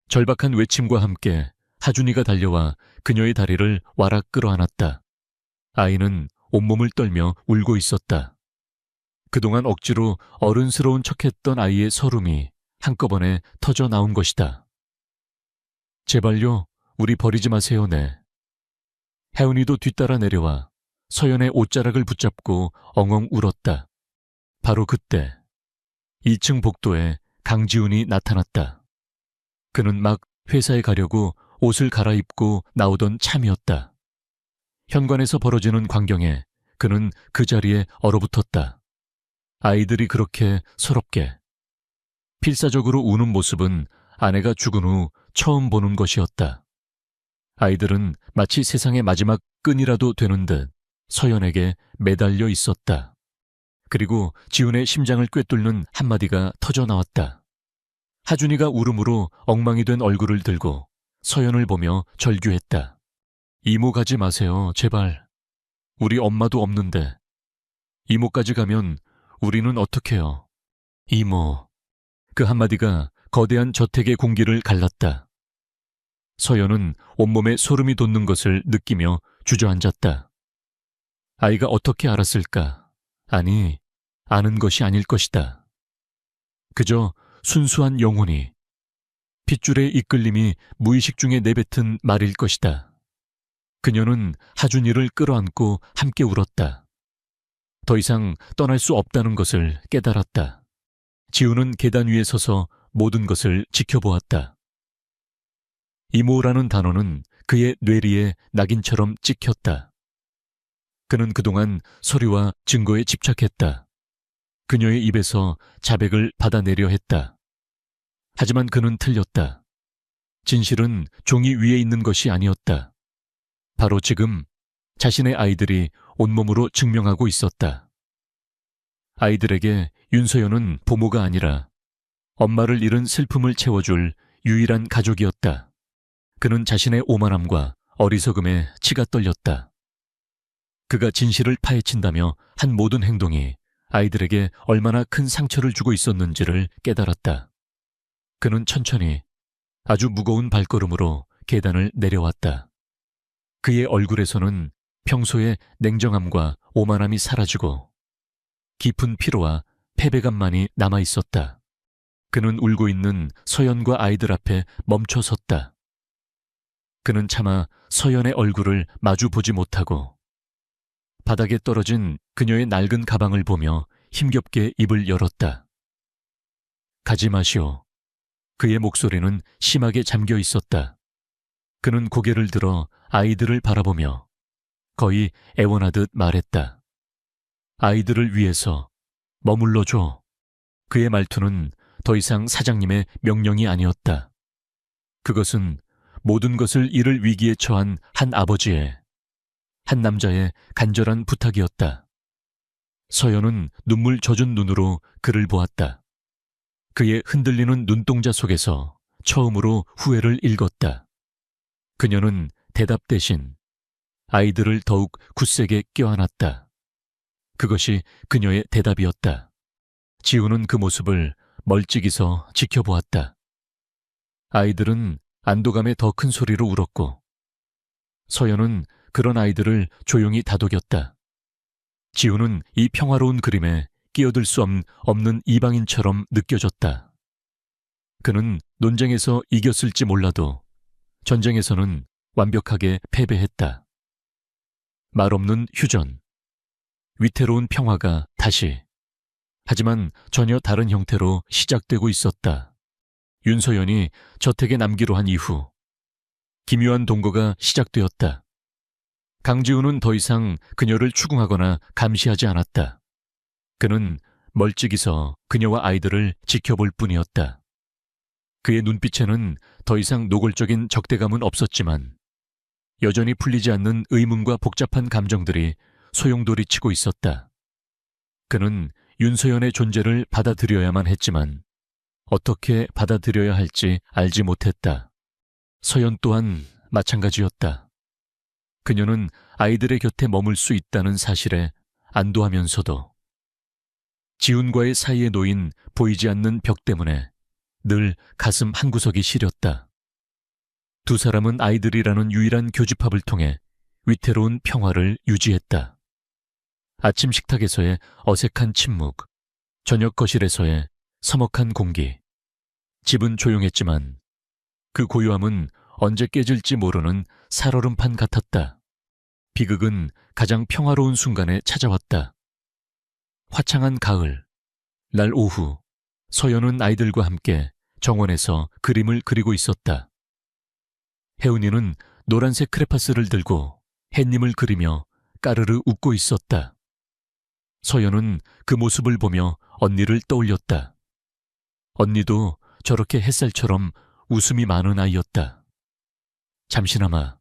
절박한 외침과 함께 하준이가 달려와 그녀의 다리를 와락 끌어안았다. 아이는 온몸을 떨며 울고 있었다. 그동안 억지로 어른스러운 척했던 아이의 서름이 한꺼번에 터져 나온 것이다. 제발요, 우리 버리지 마세요, 네. 혜은이도 뒤따라 내려와 서연의 옷자락을 붙잡고 엉엉 울었다. 바로 그때 2층 복도에 강지훈이 나타났다. 그는 막 회사에 가려고 옷을 갈아입고 나오던 참이었다. 현관에서 벌어지는 광경에 그는 그 자리에 얼어붙었다. 아이들이 그렇게 서럽게 필사적으로 우는 모습은 아내가 죽은 후 처음 보는 것이었다. 아이들은 마치 세상의 마지막 끈이라도 되는 듯 서연에게 매달려 있었다. 그리고 지훈의 심장을 꿰뚫는 한마디가 터져 나왔다. 하준이가 울음으로 엉망이 된 얼굴을 들고 서연을 보며 절규했다. 이모 가지 마세요, 제발. 우리 엄마도 없는데. 이모까지 가면 우리는 어떡해요. 이모. 그 한마디가 거대한 저택의 공기를 갈랐다. 서연은 온몸에 소름이 돋는 것을 느끼며 주저앉았다. 아이가 어떻게 알았을까? 아니, 아는 것이 아닐 것이다. 그저 순수한 영혼이, 핏줄의 이끌림이 무의식 중에 내뱉은 말일 것이다. 그녀는 하준이를 끌어안고 함께 울었다. 더 이상 떠날 수 없다는 것을 깨달았다. 지우는 계단 위에 서서 모든 것을 지켜보았다. 이모라는 단어는 그의 뇌리에 낙인처럼 찍혔다. 그는 그동안 서류와 증거에 집착했다. 그녀의 입에서 자백을 받아내려 했다. 하지만 그는 틀렸다. 진실은 종이 위에 있는 것이 아니었다. 바로 지금 자신의 아이들이 온몸으로 증명하고 있었다. 아이들에게 윤서연은 부모가 아니라 엄마를 잃은 슬픔을 채워줄 유일한 가족이었다. 그는 자신의 오만함과 어리석음에 치가 떨렸다. 그가 진실을 파헤친다며 한 모든 행동이 아이들에게 얼마나 큰 상처를 주고 있었는지를 깨달았다. 그는 천천히 아주 무거운 발걸음으로 계단을 내려왔다. 그의 얼굴에서는 평소의 냉정함과 오만함이 사라지고 깊은 피로와 패배감만이 남아있었다. 그는 울고 있는 서연과 아이들 앞에 멈춰 섰다. 그는 차마 서연의 얼굴을 마주 보지 못하고 바닥에 떨어진 그녀의 낡은 가방을 보며 힘겹게 입을 열었다. 가지 마시오. 그의 목소리는 심하게 잠겨 있었다. 그는 고개를 들어 아이들을 바라보며 거의 애원하듯 말했다. 아이들을 위해서 머물러줘. 그의 말투는 더 이상 사장님의 명령이 아니었다. 그것은 모든 것을 잃을 위기에 처한 한 아버지의, 한 남자의 간절한 부탁이었다. 서연은 눈물 젖은 눈으로 그를 보았다. 그의 흔들리는 눈동자 속에서 처음으로 후회를 읽었다. 그녀는 대답 대신 아이들을 더욱 굳세게 껴안았다. 그것이 그녀의 대답이었다. 지우는 그 모습을 멀찍이서 지켜보았다. 아이들은 안도감에 더 큰 소리로 울었고 서연은 그런 아이들을 조용히 다독였다. 지우는 이 평화로운 그림에 끼어들 수 없는 이방인처럼 느껴졌다. 그는 논쟁에서 이겼을지 몰라도 전쟁에서는 완벽하게 패배했다. 말없는 휴전, 위태로운 평화가 다시, 하지만 전혀 다른 형태로 시작되고 있었다. 윤서연이 저택에 남기로 한 이후 기묘한 동거가 시작되었다. 강지우는 더 이상 그녀를 추궁하거나 감시하지 않았다. 그는 멀찍이서 그녀와 아이들을 지켜볼 뿐이었다. 그의 눈빛에는 더 이상 노골적인 적대감은 없었지만 여전히 풀리지 않는 의문과 복잡한 감정들이 소용돌이치고 있었다. 그는 윤서연의 존재를 받아들여야만 했지만 어떻게 받아들여야 할지 알지 못했다. 서연 또한 마찬가지였다. 그녀는 아이들의 곁에 머물 수 있다는 사실에 안도하면서도 지훈과의 사이에 놓인 보이지 않는 벽 때문에 늘 가슴 한구석이 시렸다. 두 사람은 아이들이라는 유일한 교집합을 통해 위태로운 평화를 유지했다. 아침 식탁에서의 어색한 침묵, 저녁 거실에서의 서먹한 공기. 집은 조용했지만 그 고요함은 언제 깨질지 모르는 살얼음판 같았다. 비극은 가장 평화로운 순간에 찾아왔다. 화창한 가을, 날 오후, 서연은 아이들과 함께 정원에서 그림을 그리고 있었다. 혜은이는 노란색 크레파스를 들고 햇님을 그리며 까르르 웃고 있었다. 서연은 그 모습을 보며 언니를 떠올렸다. 언니도 저렇게 햇살처럼 웃음이 많은 아이였다. 잠시나마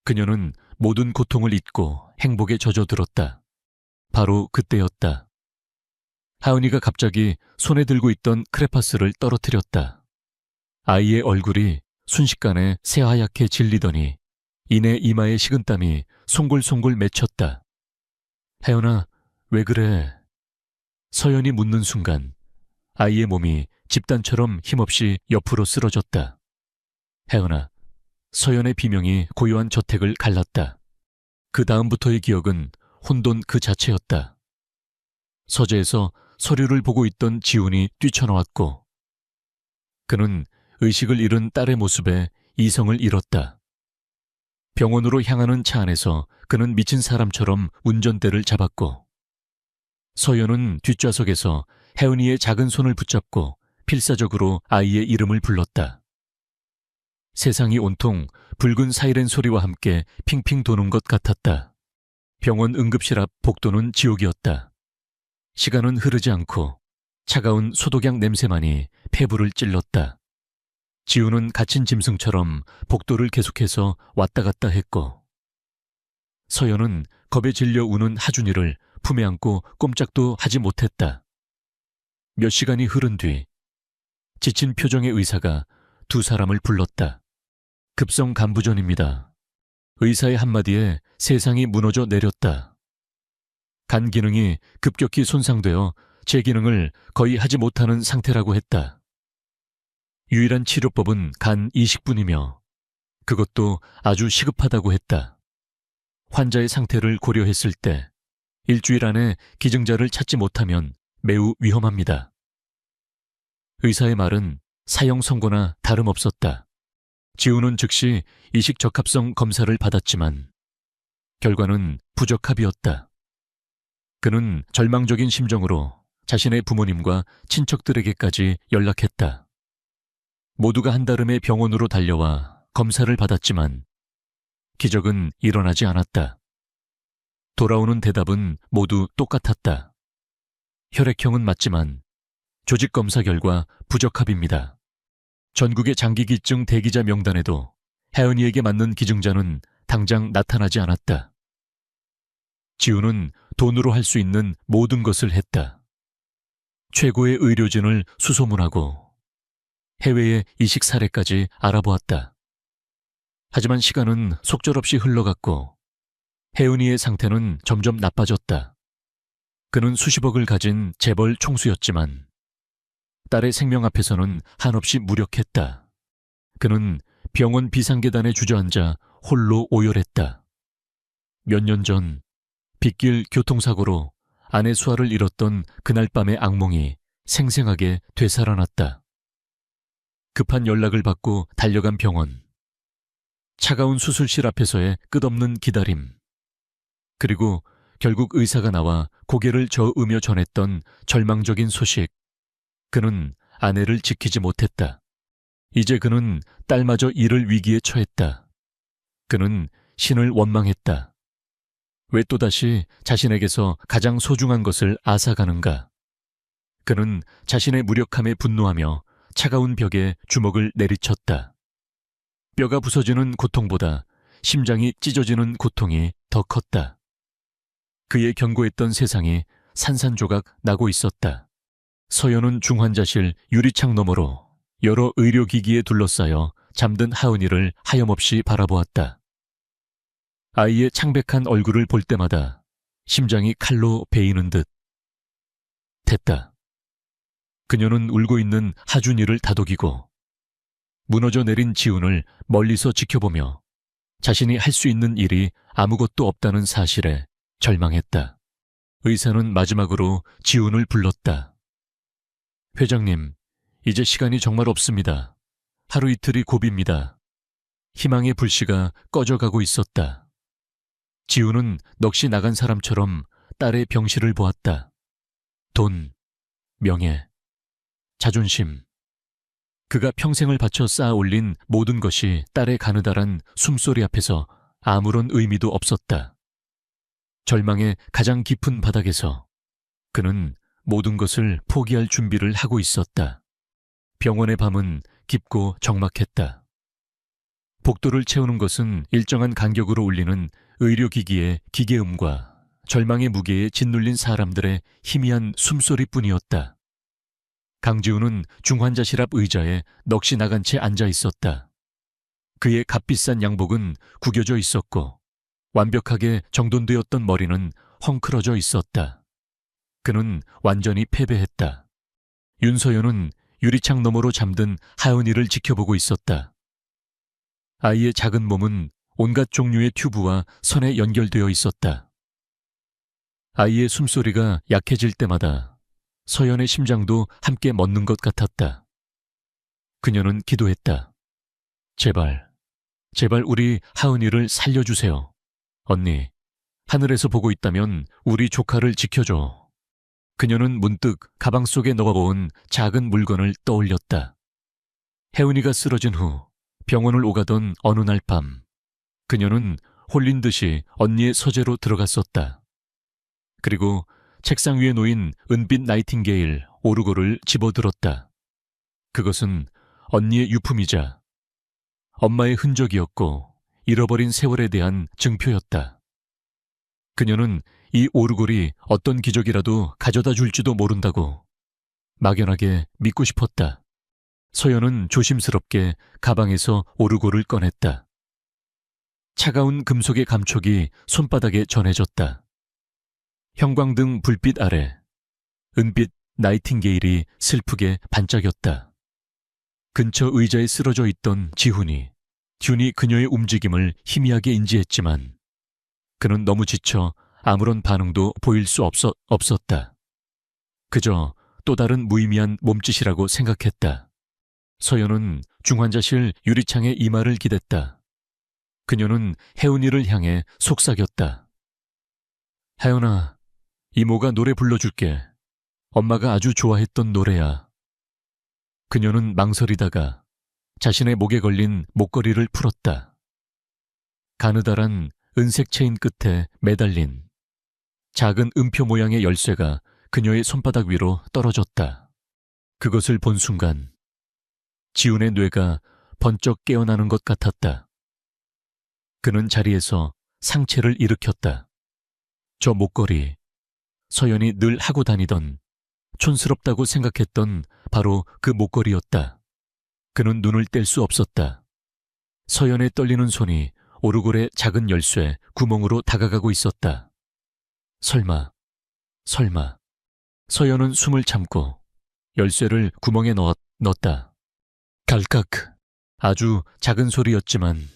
그녀는 모든 고통을 잊고 행복에 젖어들었다. 바로 그때였다. 하은이가 갑자기 손에 들고 있던 크레파스를 떨어뜨렸다. 아이의 얼굴이 순식간에 새하얗게 질리더니 이내 이마에 식은땀이 송골송골 맺혔다. 혜연아, 왜 그래? 서연이 묻는 순간 아이의 몸이 집단처럼 힘없이 옆으로 쓰러졌다. 혜연아, 서연의 비명이 고요한 저택을 갈랐다. 그 다음부터의 기억은 혼돈 그 자체였다. 서재에서 서류를 보고 있던 지훈이 뛰쳐나왔고 그는 의식을 잃은 딸의 모습에 이성을 잃었다. 병원으로 향하는 차 안에서 그는 미친 사람처럼 운전대를 잡았고 서연은 뒷좌석에서 혜은이의 작은 손을 붙잡고 필사적으로 아이의 이름을 불렀다. 세상이 온통 붉은 사이렌 소리와 함께 핑핑 도는 것 같았다. 병원 응급실 앞 복도는 지옥이었다. 시간은 흐르지 않고 차가운 소독약 냄새만이 폐부를 찔렀다. 지우는 갇힌 짐승처럼 복도를 계속해서 왔다 갔다 했고 서연은 겁에 질려 우는 하준이를 품에 안고 꼼짝도 하지 못했다. 몇 시간이 흐른 뒤 지친 표정의 의사가 두 사람을 불렀다. 급성 간부전입니다. 의사의 한마디에 세상이 무너져 내렸다. 간 기능이 급격히 손상되어 제 기능을 거의 하지 못하는 상태라고 했다. 유일한 치료법은 간 이식뿐이며 그것도 아주 시급하다고 했다. 환자의 상태를 고려했을 때 일주일 안에 기증자를 찾지 못하면 매우 위험합니다. 의사의 말은 사형 선고나 다름없었다. 지우는 즉시 이식 적합성 검사를 받았지만 결과는 부적합이었다. 그는 절망적인 심정으로 자신의 부모님과 친척들에게까지 연락했다. 모두가 한달음에 병원으로 달려와 검사를 받았지만 기적은 일어나지 않았다. 돌아오는 대답은 모두 똑같았다. 혈액형은 맞지만 조직검사 결과 부적합입니다. 전국의 장기기증 대기자 명단에도 혜은이에게 맞는 기증자는 당장 나타나지 않았다. 지우는 돈으로 할 수 있는 모든 것을 했다. 최고의 의료진을 수소문하고 해외의 이식 사례까지 알아보았다. 하지만 시간은 속절없이 흘러갔고 혜은이의 상태는 점점 나빠졌다. 그는 수십억을 가진 재벌 총수였지만 딸의 생명 앞에서는 한없이 무력했다. 그는 병원 비상계단에 주저앉아 홀로 오열했다. 몇 년 전 빗길 교통사고로 아내 수아를 잃었던 그날 밤의 악몽이 생생하게 되살아났다. 급한 연락을 받고 달려간 병원. 차가운 수술실 앞에서의 끝없는 기다림. 그리고 결국 의사가 나와 고개를 저으며 전했던 절망적인 소식. 그는 아내를 지키지 못했다. 이제 그는 딸마저 잃을 위기에 처했다. 그는 신을 원망했다. 왜 또다시 자신에게서 가장 소중한 것을 앗아가는가? 그는 자신의 무력함에 분노하며 차가운 벽에 주먹을 내리쳤다. 뼈가 부서지는 고통보다 심장이 찢어지는 고통이 더 컸다. 그의 견고했던 세상이 산산조각 나고 있었다. 서연은 중환자실 유리창 너머로 여러 의료기기에 둘러싸여 잠든 하은이를 하염없이 바라보았다. 아이의 창백한 얼굴을 볼 때마다 심장이 칼로 베이는 듯. 됐다. 그녀는 울고 있는 하준이를 다독이고 무너져 내린 지훈을 멀리서 지켜보며 자신이 할 수 있는 일이 아무것도 없다는 사실에 절망했다. 의사는 마지막으로 지훈을 불렀다. 회장님, 이제 시간이 정말 없습니다. 하루 이틀이 고비입니다. 희망의 불씨가 꺼져가고 있었다. 지훈은 넋이 나간 사람처럼 딸의 병실을 보았다. 돈, 명예, 자존심. 그가 평생을 바쳐 쌓아 올린 모든 것이 딸의 가느다란 숨소리 앞에서 아무런 의미도 없었다. 절망의 가장 깊은 바닥에서 그는 모든 것을 포기할 준비를 하고 있었다. 병원의 밤은 깊고 적막했다. 복도를 채우는 것은 일정한 간격으로 울리는 의료기기의 기계음과 절망의 무게에 짓눌린 사람들의 희미한 숨소리뿐이었다. 강지훈은 중환자실 앞 의자에 넋이 나간 채 앉아 있었다. 그의 값비싼 양복은 구겨져 있었고 완벽하게 정돈되었던 머리는 헝클어져 있었다. 그는 완전히 패배했다. 윤서연은 유리창 너머로 잠든 하은이를 지켜보고 있었다. 아이의 작은 몸은 온갖 종류의 튜브와 선에 연결되어 있었다. 아이의 숨소리가 약해질 때마다 서연의 심장도 함께 멎는 것 같았다. 그녀는 기도했다. 제발, 제발 우리 하은이를 살려주세요. 언니, 하늘에서 보고 있다면 우리 조카를 지켜줘. 그녀는 문득 가방 속에 넣어본 작은 물건을 떠올렸다. 혜은이가 쓰러진 후 병원을 오가던 어느 날 밤, 그녀는 홀린 듯이 언니의 서재로 들어갔었다. 그리고 책상 위에 놓인 은빛 나이팅게일 오르골을 집어들었다. 그것은 언니의 유품이자 엄마의 흔적이었고 잃어버린 세월에 대한 증표였다. 그녀는 이 오르골이 어떤 기적이라도 가져다 줄지도 모른다고 막연하게 믿고 싶었다. 서연은 조심스럽게 가방에서 오르골을 꺼냈다. 차가운 금속의 감촉이 손바닥에 전해졌다. 형광등 불빛 아래 은빛 나이팅게일이 슬프게 반짝였다. 근처 의자에 쓰러져 있던 지훈이 균이 그녀의 움직임을 희미하게 인지했지만 그는 너무 지쳐 아무런 반응도 보일 수 없었다. 그저 또 다른 무의미한 몸짓이라고 생각했다. 서연은 중환자실 유리창에 이마를 기댔다. 그녀는 혜은이를 향해 속삭였다. 하연아, 이모가 노래 불러줄게. 엄마가 아주 좋아했던 노래야. 그녀는 망설이다가 자신의 목에 걸린 목걸이를 풀었다. 가느다란 은색 체인 끝에 매달린 작은 음표 모양의 열쇠가 그녀의 손바닥 위로 떨어졌다. 그것을 본 순간 지훈의 뇌가 번쩍 깨어나는 것 같았다. 그는 자리에서 상체를 일으켰다. 저 목걸이, 서연이 늘 하고 다니던 촌스럽다고 생각했던 바로 그 목걸이였다. 그는 눈을 뗄 수 없었다. 서연의 떨리는 손이 오르골의 작은 열쇠 구멍으로 다가가고 있었다. 설마. 서연은 숨을 참고 열쇠를 구멍에 넣었다. 갈깍. 아주 작은 소리였지만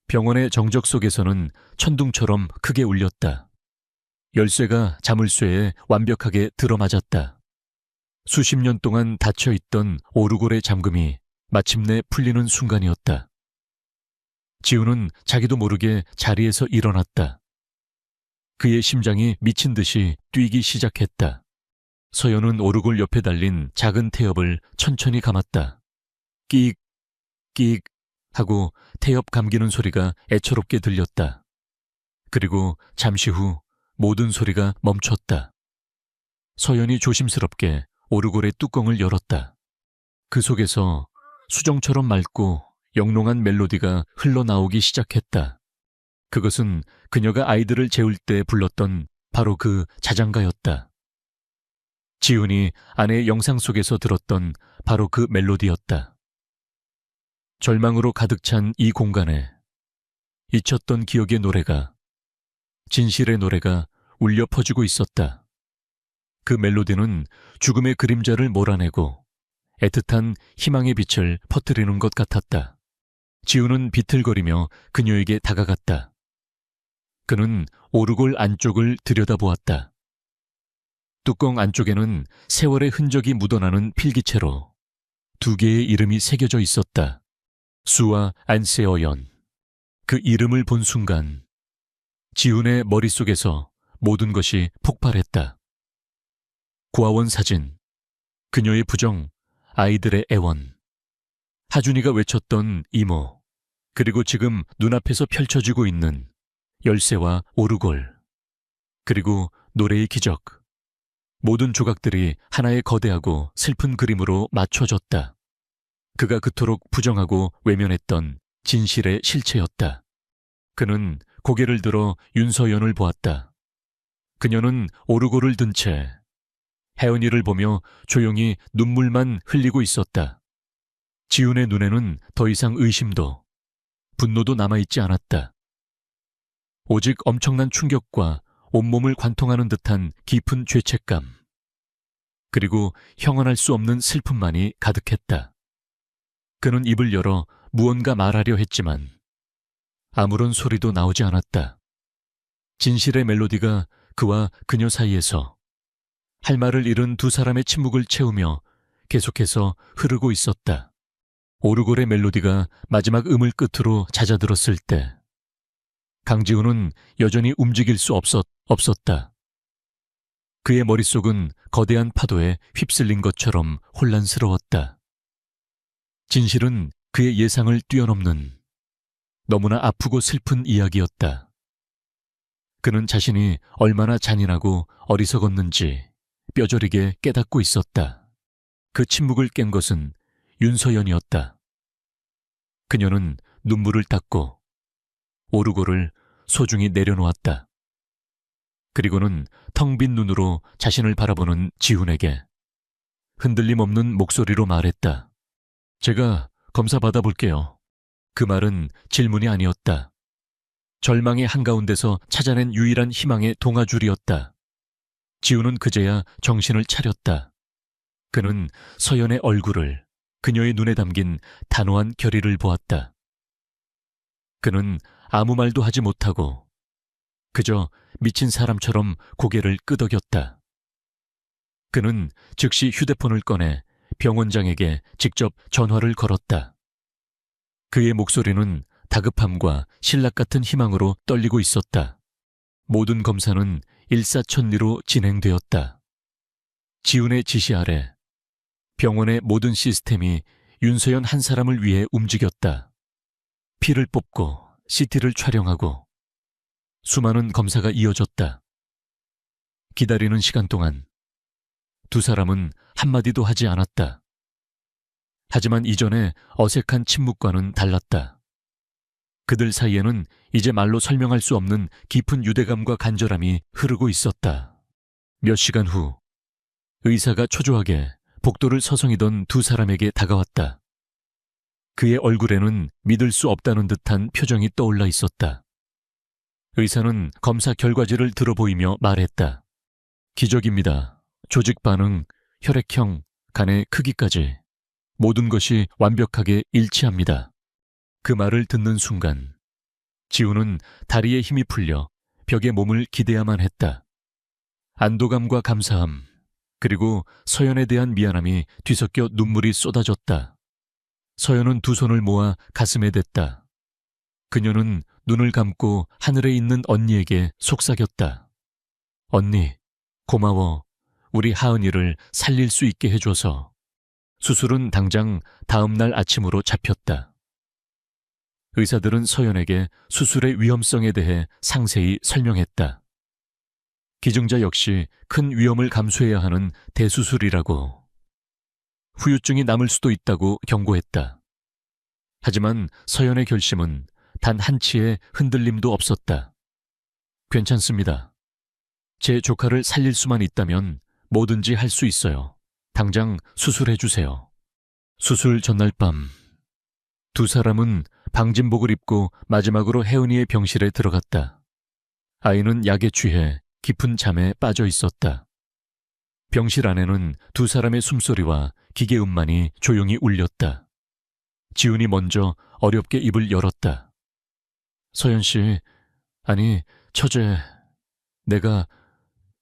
병원의 정적 속에서는 천둥처럼 크게 울렸다. 열쇠가 자물쇠에 완벽하게 들어맞았다. 수십 년 동안 닫혀있던 오르골의 잠금이 마침내 풀리는 순간이었다. 지우는 자기도 모르게 자리에서 일어났다. 그의 심장이 미친 듯이 뛰기 시작했다. 서연은 오르골 옆에 달린 작은 태엽을 천천히 감았다. 끽, 끽 하고 태엽 감기는 소리가 애처롭게 들렸다. 그리고 잠시 후 모든 소리가 멈췄다. 서연이 조심스럽게 오르골의 뚜껑을 열었다. 그 속에서 수정처럼 맑고 영롱한 멜로디가 흘러나오기 시작했다. 그것은 그녀가 아이들을 재울 때 불렀던 바로 그 자장가였다. 지훈이 아내의 영상 속에서 들었던 바로 그 멜로디였다. 절망으로 가득 찬 이 공간에 잊혔던 기억의 노래가, 진실의 노래가 울려 퍼지고 있었다. 그 멜로디는 죽음의 그림자를 몰아내고 애틋한 희망의 빛을 퍼뜨리는 것 같았다. 지우는 비틀거리며 그녀에게 다가갔다. 그는 오르골 안쪽을 들여다보았다. 뚜껑 안쪽에는 세월의 흔적이 묻어나는 필기체로 두 개의 이름이 새겨져 있었다. 수와 안세어연. 그 이름을 본 순간 지훈의 머릿속에서 모든 것이 폭발했다. 고아원 사진, 그녀의 부정, 아이들의 애원, 하준이가 외쳤던 이모, 그리고 지금 눈앞에서 펼쳐지고 있는 열쇠와 오르골, 그리고 노래의 기적. 모든 조각들이 하나의 거대하고 슬픈 그림으로 맞춰졌다. 그가 그토록 부정하고 외면했던 진실의 실체였다. 그는 고개를 들어 윤서연을 보았다. 그녀는 오르골을 든 채 혜연이를 보며 조용히 눈물만 흘리고 있었다. 지훈의 눈에는 더 이상 의심도, 분노도 남아있지 않았다. 오직 엄청난 충격과 온몸을 관통하는 듯한 깊은 죄책감, 그리고 형언할 수 없는 슬픔만이 가득했다. 그는 입을 열어 무언가 말하려 했지만 아무런 소리도 나오지 않았다. 진실의 멜로디가 그와 그녀 사이에서 할 말을 잃은 두 사람의 침묵을 채우며 계속해서 흐르고 있었다. 오르골의 멜로디가 마지막 음을 끝으로 잦아들었을 때 강지훈은 여전히 움직일 수 없었다. 그의 머릿속은 거대한 파도에 휩쓸린 것처럼 혼란스러웠다. 진실은 그의 예상을 뛰어넘는 너무나 아프고 슬픈 이야기였다. 그는 자신이 얼마나 잔인하고 어리석었는지 뼈저리게 깨닫고 있었다. 그 침묵을 깬 것은 윤서연이었다. 그녀는 눈물을 닦고 오르골을 소중히 내려놓았다. 그리고는 텅 빈 눈으로 자신을 바라보는 지훈에게 흔들림 없는 목소리로 말했다. 제가 검사 받아볼게요. 그 말은 질문이 아니었다. 절망의 한가운데서 찾아낸 유일한 희망의 동아줄이었다. 지훈은 그제야 정신을 차렸다. 그는 서연의 얼굴을, 그녀의 눈에 담긴 단호한 결의를 보았다. 그는 아무 말도 하지 못하고 그저 미친 사람처럼 고개를 끄덕였다. 그는 즉시 휴대폰을 꺼내 병원장에게 직접 전화를 걸었다. 그의 목소리는 다급함과 신락 같은 희망으로 떨리고 있었다. 모든 검사는 일사천리로 진행되었다. 지훈의 지시 아래 병원의 모든 시스템이 윤서연 한 사람을 위해 움직였다. 피를 뽑고 CT를 촬영하고 수많은 검사가 이어졌다. 기다리는 시간 동안 두 사람은 한마디도 하지 않았다. 하지만 이전의 어색한 침묵과는 달랐다. 그들 사이에는 이제 말로 설명할 수 없는 깊은 유대감과 간절함이 흐르고 있었다. 몇 시간 후 의사가 초조하게 복도를 서성이던 두 사람에게 다가왔다. 그의 얼굴에는 믿을 수 없다는 듯한 표정이 떠올라 있었다. 의사는 검사 결과지를 들어보이며 말했다. 기적입니다. 조직 반응, 혈액형, 간의 크기까지 모든 것이 완벽하게 일치합니다. 그 말을 듣는 순간 지우는 다리에 힘이 풀려 벽에 몸을 기대야만 했다. 안도감과 감사함, 그리고 서연에 대한 미안함이 뒤섞여 눈물이 쏟아졌다. 서연은 두 손을 모아 가슴에 댔다. 그녀는 눈을 감고 하늘에 있는 언니에게 속삭였다. 언니, 고마워. 우리 하은이를 살릴 수 있게 해줘서. 수술은 당장 다음 날 아침으로 잡혔다. 의사들은 서연에게 수술의 위험성에 대해 상세히 설명했다. 기증자 역시 큰 위험을 감수해야 하는 대수술이라고. 후유증이 남을 수도 있다고 경고했다. 하지만 서연의 결심은 단 한치의 흔들림도 없었다. 괜찮습니다. 제 조카를 살릴 수만 있다면 뭐든지 할 수 있어요. 당장 수술해 주세요. 수술 전날 밤 두 사람은 방진복을 입고 마지막으로 혜은이의 병실에 들어갔다. 아이는 약에 취해 깊은 잠에 빠져 있었다. 병실 안에는 두 사람의 숨소리와 기계음만이 조용히 울렸다. 지훈이 먼저 어렵게 입을 열었다. 서연 씨, 아니, 처제, 내가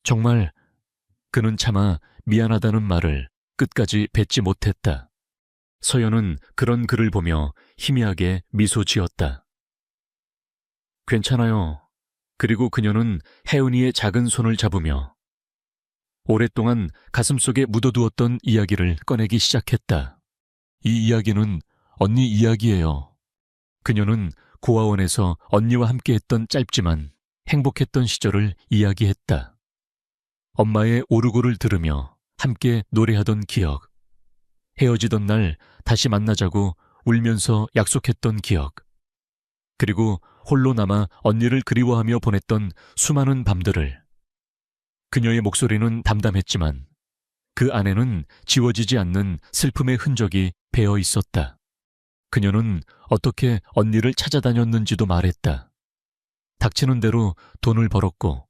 정말... 그는 차마 미안하다는 말을 끝까지 뱉지 못했다. 서연은 그런 그를 보며 희미하게 미소 지었다. 괜찮아요. 그리고 그녀는 혜은이의 작은 손을 잡으며 오랫동안 가슴속에 묻어두었던 이야기를 꺼내기 시작했다. 이 이야기는 언니 이야기예요. 그녀는 고아원에서 언니와 함께했던 짧지만 행복했던 시절을 이야기했다. 엄마의 오르골을 들으며 함께 노래하던 기억, 헤어지던 날 다시 만나자고 울면서 약속했던 기억, 그리고 홀로 남아 언니를 그리워하며 보냈던 수많은 밤들을. 그녀의 목소리는 담담했지만 그 안에는 지워지지 않는 슬픔의 흔적이 배어 있었다. 그녀는 어떻게 언니를 찾아다녔는지도 말했다. 닥치는 대로 돈을 벌었고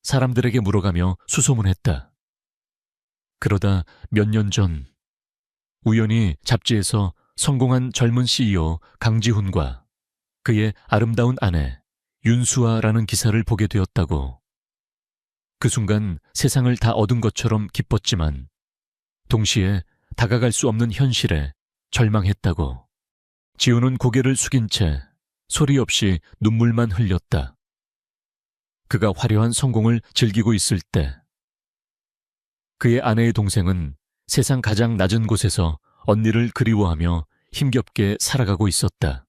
사람들에게 물어가며 수소문했다. 그러다 몇 년 전 우연히 잡지에서 성공한 젊은 CEO 강지훈과 그의 아름다운 아내 윤수아라는 기사를 보게 되었다고. 그 순간 세상을 다 얻은 것처럼 기뻤지만 동시에 다가갈 수 없는 현실에 절망했다고. 지훈은 고개를 숙인 채 소리 없이 눈물만 흘렸다. 그가 화려한 성공을 즐기고 있을 때 그의 아내의 동생은 세상 가장 낮은 곳에서 언니를 그리워하며 힘겹게 살아가고 있었다.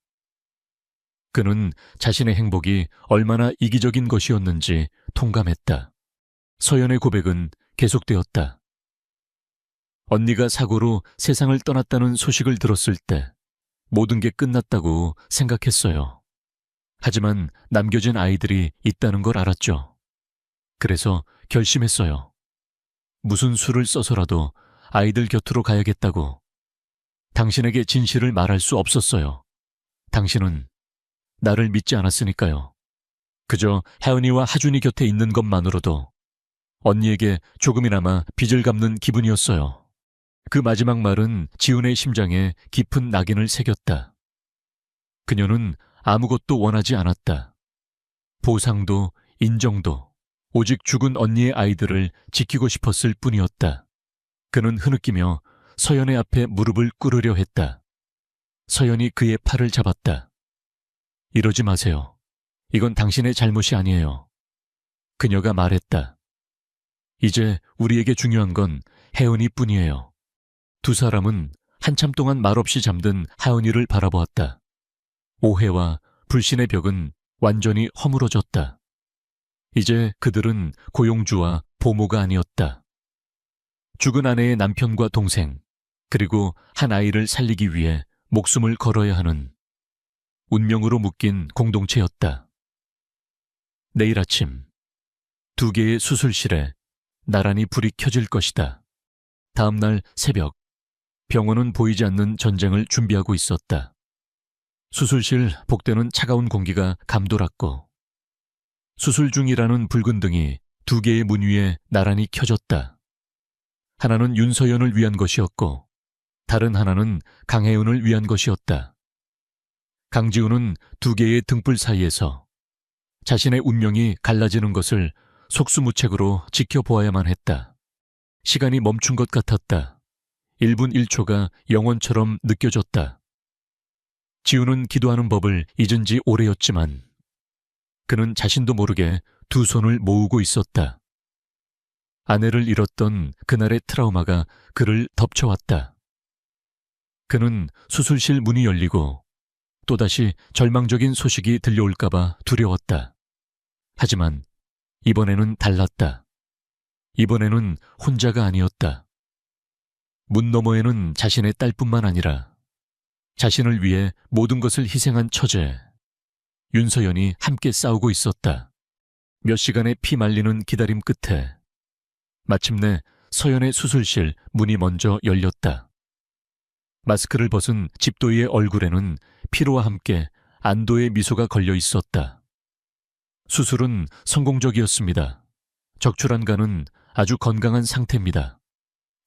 그는 자신의 행복이 얼마나 이기적인 것이었는지 통감했다. 서연의 고백은 계속되었다. 언니가 사고로 세상을 떠났다는 소식을 들었을 때 모든 게 끝났다고 생각했어요. 하지만 남겨진 아이들이 있다는 걸 알았죠. 그래서 결심했어요. 무슨 수를 써서라도 아이들 곁으로 가야겠다고. 당신에게 진실을 말할 수 없었어요. 당신은 나를 믿지 않았으니까요. 그저 혜은이와 하준이 곁에 있는 것만으로도 언니에게 조금이나마 빚을 갚는 기분이었어요. 그 마지막 말은 지훈의 심장에 깊은 낙인을 새겼다. 그녀는 아무것도 원하지 않았다. 보상도 인정도 오직 죽은 언니의 아이들을 지키고 싶었을 뿐이었다. 그는 흐느끼며 서연의 앞에 무릎을 꿇으려 했다. 서연이 그의 팔을 잡았다. 이러지 마세요. 이건 당신의 잘못이 아니에요. 그녀가 말했다. 이제 우리에게 중요한 건 혜은이 뿐이에요. 두 사람은 한참 동안 말없이 잠든 하은이를 바라보았다. 오해와 불신의 벽은 완전히 허물어졌다. 이제 그들은 고용주와 보모가 아니었다. 죽은 아내의 남편과 동생, 그리고 한 아이를 살리기 위해 목숨을 걸어야 하는 운명으로 묶인 공동체였다. 내일 아침 두 개의 수술실에 나란히 불이 켜질 것이다. 다음 날 새벽 병원은 보이지 않는 전쟁을 준비하고 있었다. 수술실 복도는 차가운 공기가 감돌았고 수술 중이라는 붉은 등이 두 개의 문 위에 나란히 켜졌다. 하나는 윤서연을 위한 것이었고 다른 하나는 강혜은을 위한 것이었다. 강지훈은 두 개의 등불 사이에서 자신의 운명이 갈라지는 것을 속수무책으로 지켜보아야만 했다. 시간이 멈춘 것 같았다. 1분 1초가 영원처럼 느껴졌다. 지훈은 기도하는 법을 잊은 지 오래였지만 그는 자신도 모르게 두 손을 모으고 있었다. 아내를 잃었던 그날의 트라우마가 그를 덮쳐왔다. 그는 수술실 문이 열리고 또다시 절망적인 소식이 들려올까봐 두려웠다. 하지만 이번에는 달랐다. 이번에는 혼자가 아니었다. 문 너머에는 자신의 딸뿐만 아니라 자신을 위해 모든 것을 희생한 처제 윤서연이 함께 싸우고 있었다. 몇 시간의 피 말리는 기다림 끝에 마침내 서연의 수술실 문이 먼저 열렸다. 마스크를 벗은 집도이의 얼굴에는 피로와 함께 안도의 미소가 걸려 있었다. 수술은 성공적이었습니다. 적출한 간은 아주 건강한 상태입니다.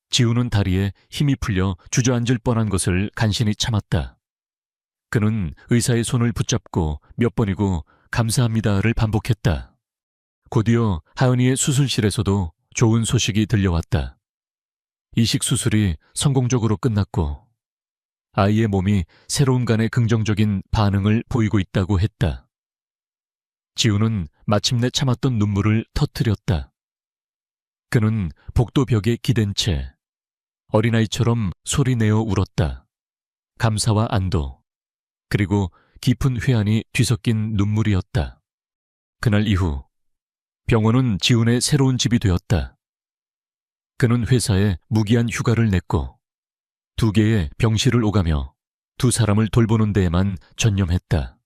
지우는 다리에 힘이 풀려 주저앉을 뻔한 것을 간신히 참았다. 그는 의사의 손을 붙잡고 몇 번이고 감사합니다를 반복했다. 곧이어 하은이의 수술실에서도 좋은 소식이 들려왔다. 이식 수술이 성공적으로 끝났고 아이의 몸이 새로운 간에 긍정적인 반응을 보이고 있다고 했다. 지우는 마침내 참았던 눈물을 터뜨렸다. 그는 복도 벽에 기댄 채 어린아이처럼 소리내어 울었다. 감사와 안도, 그리고 깊은 회한이 뒤섞인 눈물이었다. 그날 이후 병원은 지훈의 새로운 집이 되었다. 그는 회사에 무기한 휴가를 냈고 두 개의 병실을 오가며 두 사람을 돌보는 데에만 전념했다.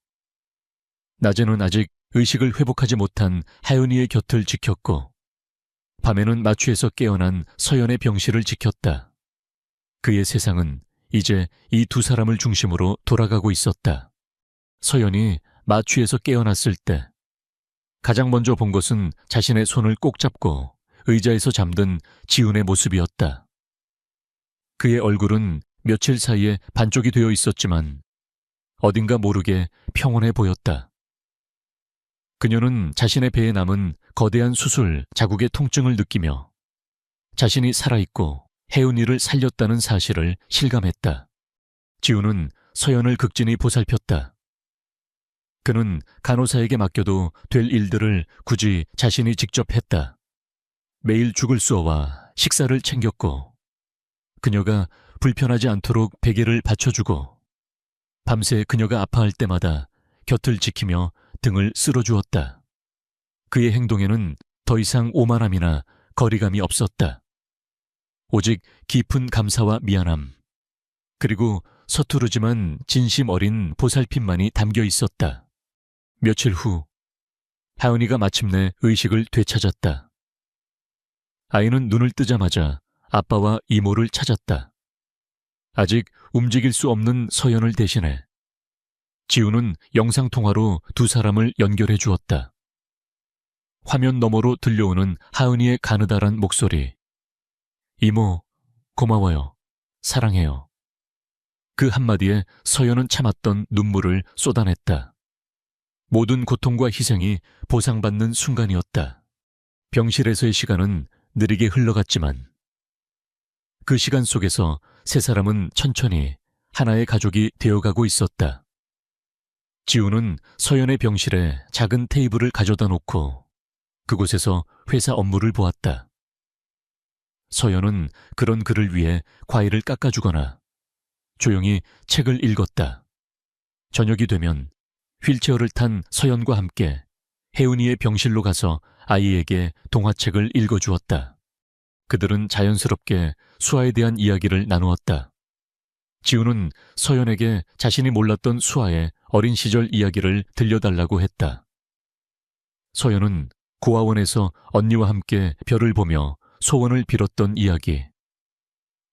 낮에는 아직 의식을 회복하지 못한 하윤이의 곁을 지켰고 밤에는 마취에서 깨어난 서연의 병실을 지켰다. 그의 세상은 이제 이 두 사람을 중심으로 돌아가고 있었다. 서연이 마취에서 깨어났을 때 가장 먼저 본 것은 자신의 손을 꼭 잡고 의자에서 잠든 지훈의 모습이었다. 그의 얼굴은 며칠 사이에 반쪽이 되어 있었지만 어딘가 모르게 평온해 보였다. 그녀는 자신의 배에 남은 거대한 수술 자국의 통증을 느끼며 자신이 살아있고 혜은이를 살렸다는 사실을 실감했다. 지훈은 서연을 극진히 보살폈다. 그는 간호사에게 맡겨도 될 일들을 굳이 자신이 직접 했다. 매일 죽을 수어와 식사를 챙겼고 그녀가 불편하지 않도록 베개를 받쳐주고 밤새 그녀가 아파할 때마다 곁을 지키며 등을 쓸어주었다. 그의 행동에는 더 이상 오만함이나 거리감이 없었다. 오직 깊은 감사와 미안함, 그리고 서투르지만 진심 어린 보살핌만이 담겨 있었다. 며칠 후 하은이가 마침내 의식을 되찾았다. 아이는 눈을 뜨자마자 아빠와 이모를 찾았다. 아직 움직일 수 없는 서연을 대신해 지우는 영상통화로 두 사람을 연결해 주었다. 화면 너머로 들려오는 하은이의 가느다란 목소리. 이모, 고마워요. 사랑해요. 그 한마디에 서연은 참았던 눈물을 쏟아냈다. 모든 고통과 희생이 보상받는 순간이었다. 병실에서의 시간은 느리게 흘러갔지만 그 시간 속에서 세 사람은 천천히 하나의 가족이 되어가고 있었다. 지우는 서연의 병실에 작은 테이블을 가져다 놓고 그곳에서 회사 업무를 보았다. 서연은 그런 그를 위해 과일을 깎아주거나 조용히 책을 읽었다. 저녁이 되면 휠체어를 탄 서연과 함께 혜은이의 병실로 가서 아이에게 동화책을 읽어주었다. 그들은 자연스럽게 수아에 대한 이야기를 나누었다. 지우는 서연에게 자신이 몰랐던 수아의 어린 시절 이야기를 들려달라고 했다. 서연은 고아원에서 언니와 함께 별을 보며 소원을 빌었던 이야기.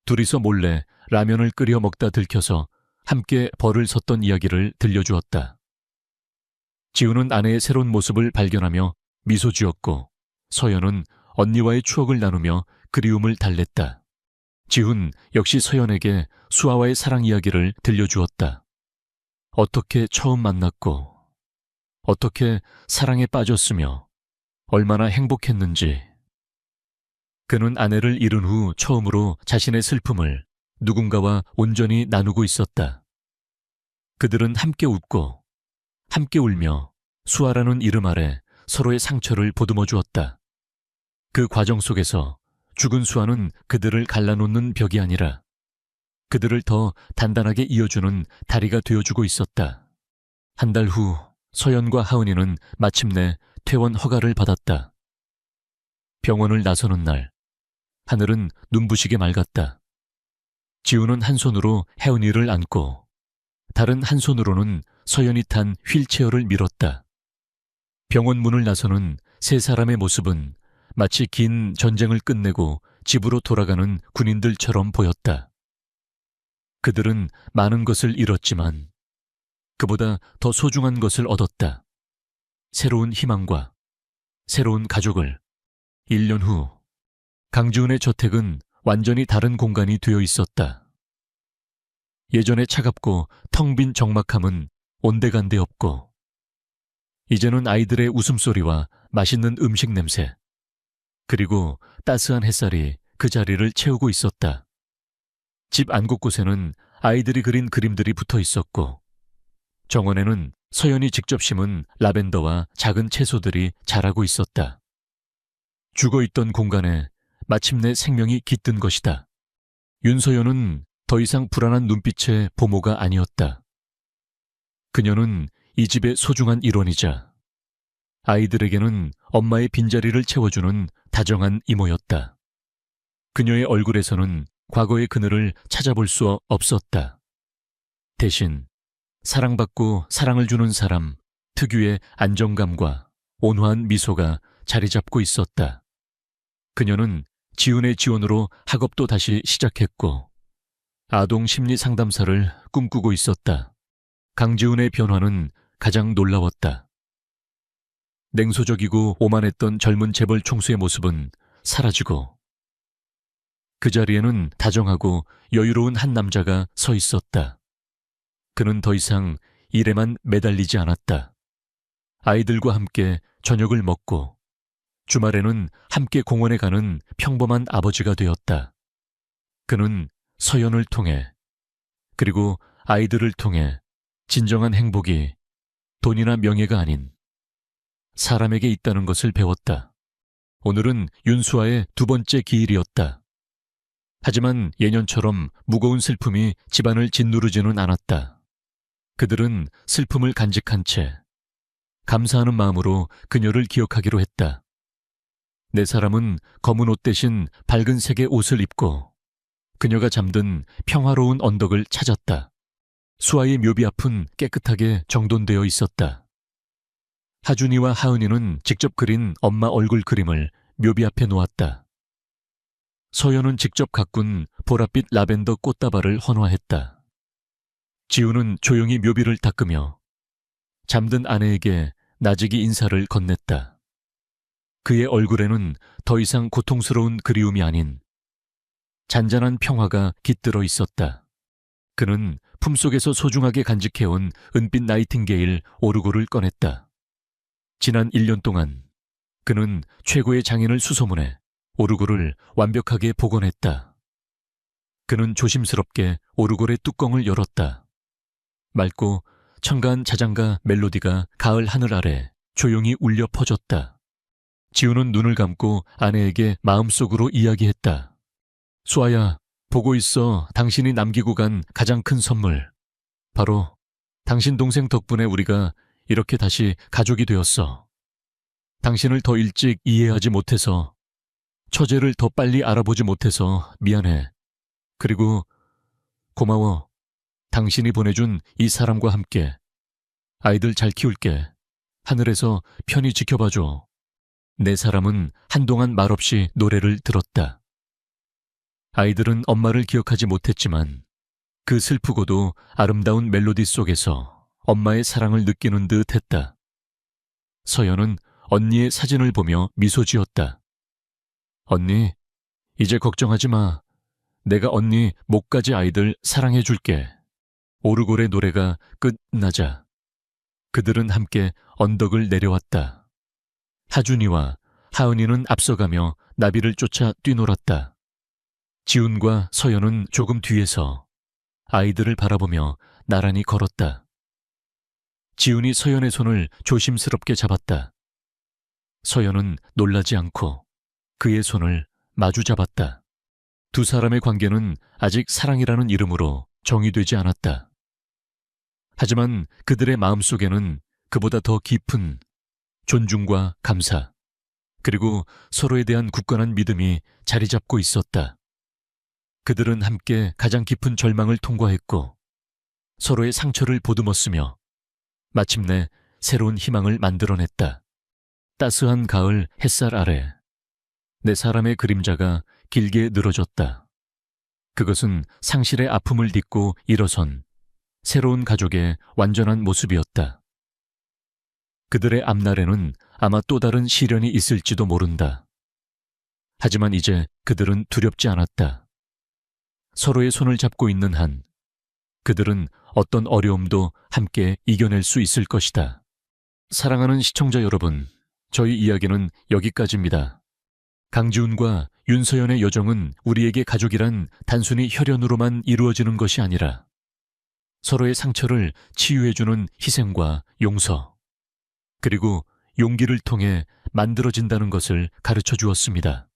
둘이서 몰래 라면을 끓여 먹다 들켜서 함께 벌을 섰던 이야기를 들려주었다. 지우는 아내의 새로운 모습을 발견하며 미소 지었고 서연은 언니와의 추억을 나누며 그리움을 달랬다. 지훈 역시 서연에게 수아와의 사랑 이야기를 들려주었다. 어떻게 처음 만났고 어떻게 사랑에 빠졌으며 얼마나 행복했는지. 그는 아내를 잃은 후 처음으로 자신의 슬픔을 누군가와 온전히 나누고 있었다. 그들은 함께 웃고 함께 울며 수아라는 이름 아래 서로의 상처를 보듬어 주었다. 그 과정 속에서 죽은 수아는 그들을 갈라놓는 벽이 아니라 그들을 더 단단하게 이어주는 다리가 되어주고 있었다. 한 달 후 서연과 하은이는 마침내 퇴원 허가를 받았다. 병원을 나서는 날 하늘은 눈부시게 맑았다. 지우는 한 손으로 혜은이를 안고 다른 한 손으로는 서연이 탄 휠체어를 밀었다. 병원 문을 나서는 세 사람의 모습은 마치 긴 전쟁을 끝내고 집으로 돌아가는 군인들처럼 보였다. 그들은 많은 것을 잃었지만 그보다 더 소중한 것을 얻었다. 새로운 희망과 새로운 가족을. 1년 후 강지훈의 저택은 완전히 다른 공간이 되어 있었다. 예전의 차갑고 텅 빈 적막함은 온데간데 없고 이제는 아이들의 웃음소리와 맛있는 음식 냄새 그리고 따스한 햇살이 그 자리를 채우고 있었다. 집 안 곳곳에는 아이들이 그린 그림들이 붙어 있었고 정원에는 서연이 직접 심은 라벤더와 작은 채소들이 자라고 있었다. 죽어있던 공간에 마침내 생명이 깃든 것이다. 윤서연은 더 이상 불안한 눈빛의 보모가 아니었다. 그녀는 이 집의 소중한 일원이자 아이들에게는 엄마의 빈자리를 채워주는 다정한 이모였다. 그녀의 얼굴에서는 과거의 그늘을 찾아볼 수 없었다. 대신 사랑받고 사랑을 주는 사람 특유의 안정감과 온화한 미소가 자리 잡고 있었다. 그녀는 지훈의 지원으로 학업도 다시 시작했고 아동 심리 상담사를 꿈꾸고 있었다. 강지훈의 변화는 가장 놀라웠다. 냉소적이고 오만했던 젊은 재벌 총수의 모습은 사라지고 그 자리에는 다정하고 여유로운 한 남자가 서 있었다. 그는 더 이상 일에만 매달리지 않았다. 아이들과 함께 저녁을 먹고 주말에는 함께 공원에 가는 평범한 아버지가 되었다. 그는 서연을 통해 그리고 아이들을 통해 진정한 행복이 돈이나 명예가 아닌 사람에게 있다는 것을 배웠다. 오늘은 윤수아의 두 번째 기일이었다. 하지만 예년처럼 무거운 슬픔이 집안을 짓누르지는 않았다. 그들은 슬픔을 간직한 채 감사하는 마음으로 그녀를 기억하기로 했다. 네 사람은 검은 옷 대신 밝은 색의 옷을 입고 그녀가 잠든 평화로운 언덕을 찾았다. 수아의 묘비 앞은 깨끗하게 정돈되어 있었다. 하준이와 하은이는 직접 그린 엄마 얼굴 그림을 묘비 앞에 놓았다. 서연은 직접 가꾼 보랏빛 라벤더 꽃다발을 헌화했다. 지우는 조용히 묘비를 닦으며 잠든 아내에게 나직이 인사를 건넸다. 그의 얼굴에는 더 이상 고통스러운 그리움이 아닌 잔잔한 평화가 깃들어 있었다. 그는 품속에서 소중하게 간직해온 은빛 나이팅게일 오르골을 꺼냈다. 지난 1년 동안 그는 최고의 장인을 수소문해 오르골을 완벽하게 복원했다. 그는 조심스럽게 오르골의 뚜껑을 열었다. 맑고 청가한 자장가 멜로디가 가을 하늘 아래 조용히 울려 퍼졌다. 지우는 눈을 감고 아내에게 마음속으로 이야기했다. 수아야, 보고 있어. 당신이 남기고 간 가장 큰 선물. 바로 당신 동생 덕분에 우리가 이렇게 다시 가족이 되었어. 당신을 더 일찍 이해하지 못해서, 처제를 더 빨리 알아보지 못해서 미안해. 그리고 고마워. 당신이 보내준 이 사람과 함께 아이들 잘 키울게. 하늘에서 편히 지켜봐줘. 네 사람은 한동안 말없이 노래를 들었다. 아이들은 엄마를 기억하지 못했지만 그 슬프고도 아름다운 멜로디 속에서 엄마의 사랑을 느끼는 듯 했다. 서연은 언니의 사진을 보며 미소 지었다. 언니, 이제 걱정하지 마. 내가 언니 목까지 아이들 사랑해 줄게. 오르골의 노래가 끝나자 그들은 함께 언덕을 내려왔다. 하준이와 하은이는 앞서가며 나비를 쫓아 뛰놀았다. 지훈과 서연은 조금 뒤에서 아이들을 바라보며 나란히 걸었다. 지훈이 서연의 손을 조심스럽게 잡았다. 서연은 놀라지 않고 그의 손을 마주 잡았다. 두 사람의 관계는 아직 사랑이라는 이름으로 정의되지 않았다. 하지만 그들의 마음속에는 그보다 더 깊은 존중과 감사, 그리고 서로에 대한 굳건한 믿음이 자리 잡고 있었다. 그들은 함께 가장 깊은 절망을 통과했고 서로의 상처를 보듬었으며 마침내 새로운 희망을 만들어냈다. 따스한 가을 햇살 아래 네 사람의 그림자가 길게 늘어졌다. 그것은 상실의 아픔을 딛고 일어선 새로운 가족의 완전한 모습이었다. 그들의 앞날에는 아마 또 다른 시련이 있을지도 모른다. 하지만 이제 그들은 두렵지 않았다. 서로의 손을 잡고 있는 한 그들은 어떤 어려움도 함께 이겨낼 수 있을 것이다. 사랑하는 시청자 여러분, 저희 이야기는 여기까지입니다. 강지훈과 윤서연의 여정은 우리에게 가족이란 단순히 혈연으로만 이루어지는 것이 아니라 서로의 상처를 치유해주는 희생과 용서, 그리고 용기를 통해 만들어진다는 것을 가르쳐 주었습니다.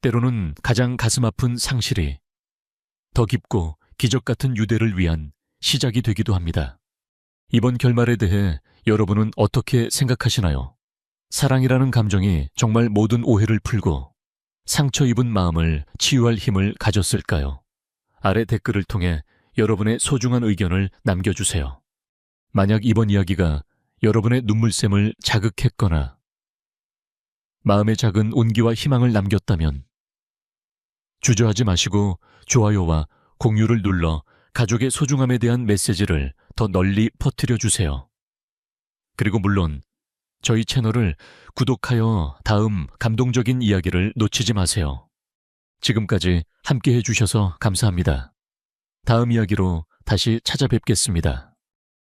때로는 가장 가슴 아픈 상실이 더 깊고 기적 같은 유대를 위한 시작이 되기도 합니다. 이번 결말에 대해 여러분은 어떻게 생각하시나요? 사랑이라는 감정이 정말 모든 오해를 풀고 상처 입은 마음을 치유할 힘을 가졌을까요? 아래 댓글을 통해 여러분의 소중한 의견을 남겨주세요. 만약 이번 이야기가 여러분의 눈물샘을 자극했거나 마음에 작은 온기와 희망을 남겼다면 주저하지 마시고 좋아요와 공유를 눌러 가족의 소중함에 대한 메시지를 더 널리 퍼뜨려 주세요. 그리고 물론 저희 채널을 구독하여 다음 감동적인 이야기를 놓치지 마세요. 지금까지 함께 해주셔서 감사합니다. 다음 이야기로 다시 찾아뵙겠습니다.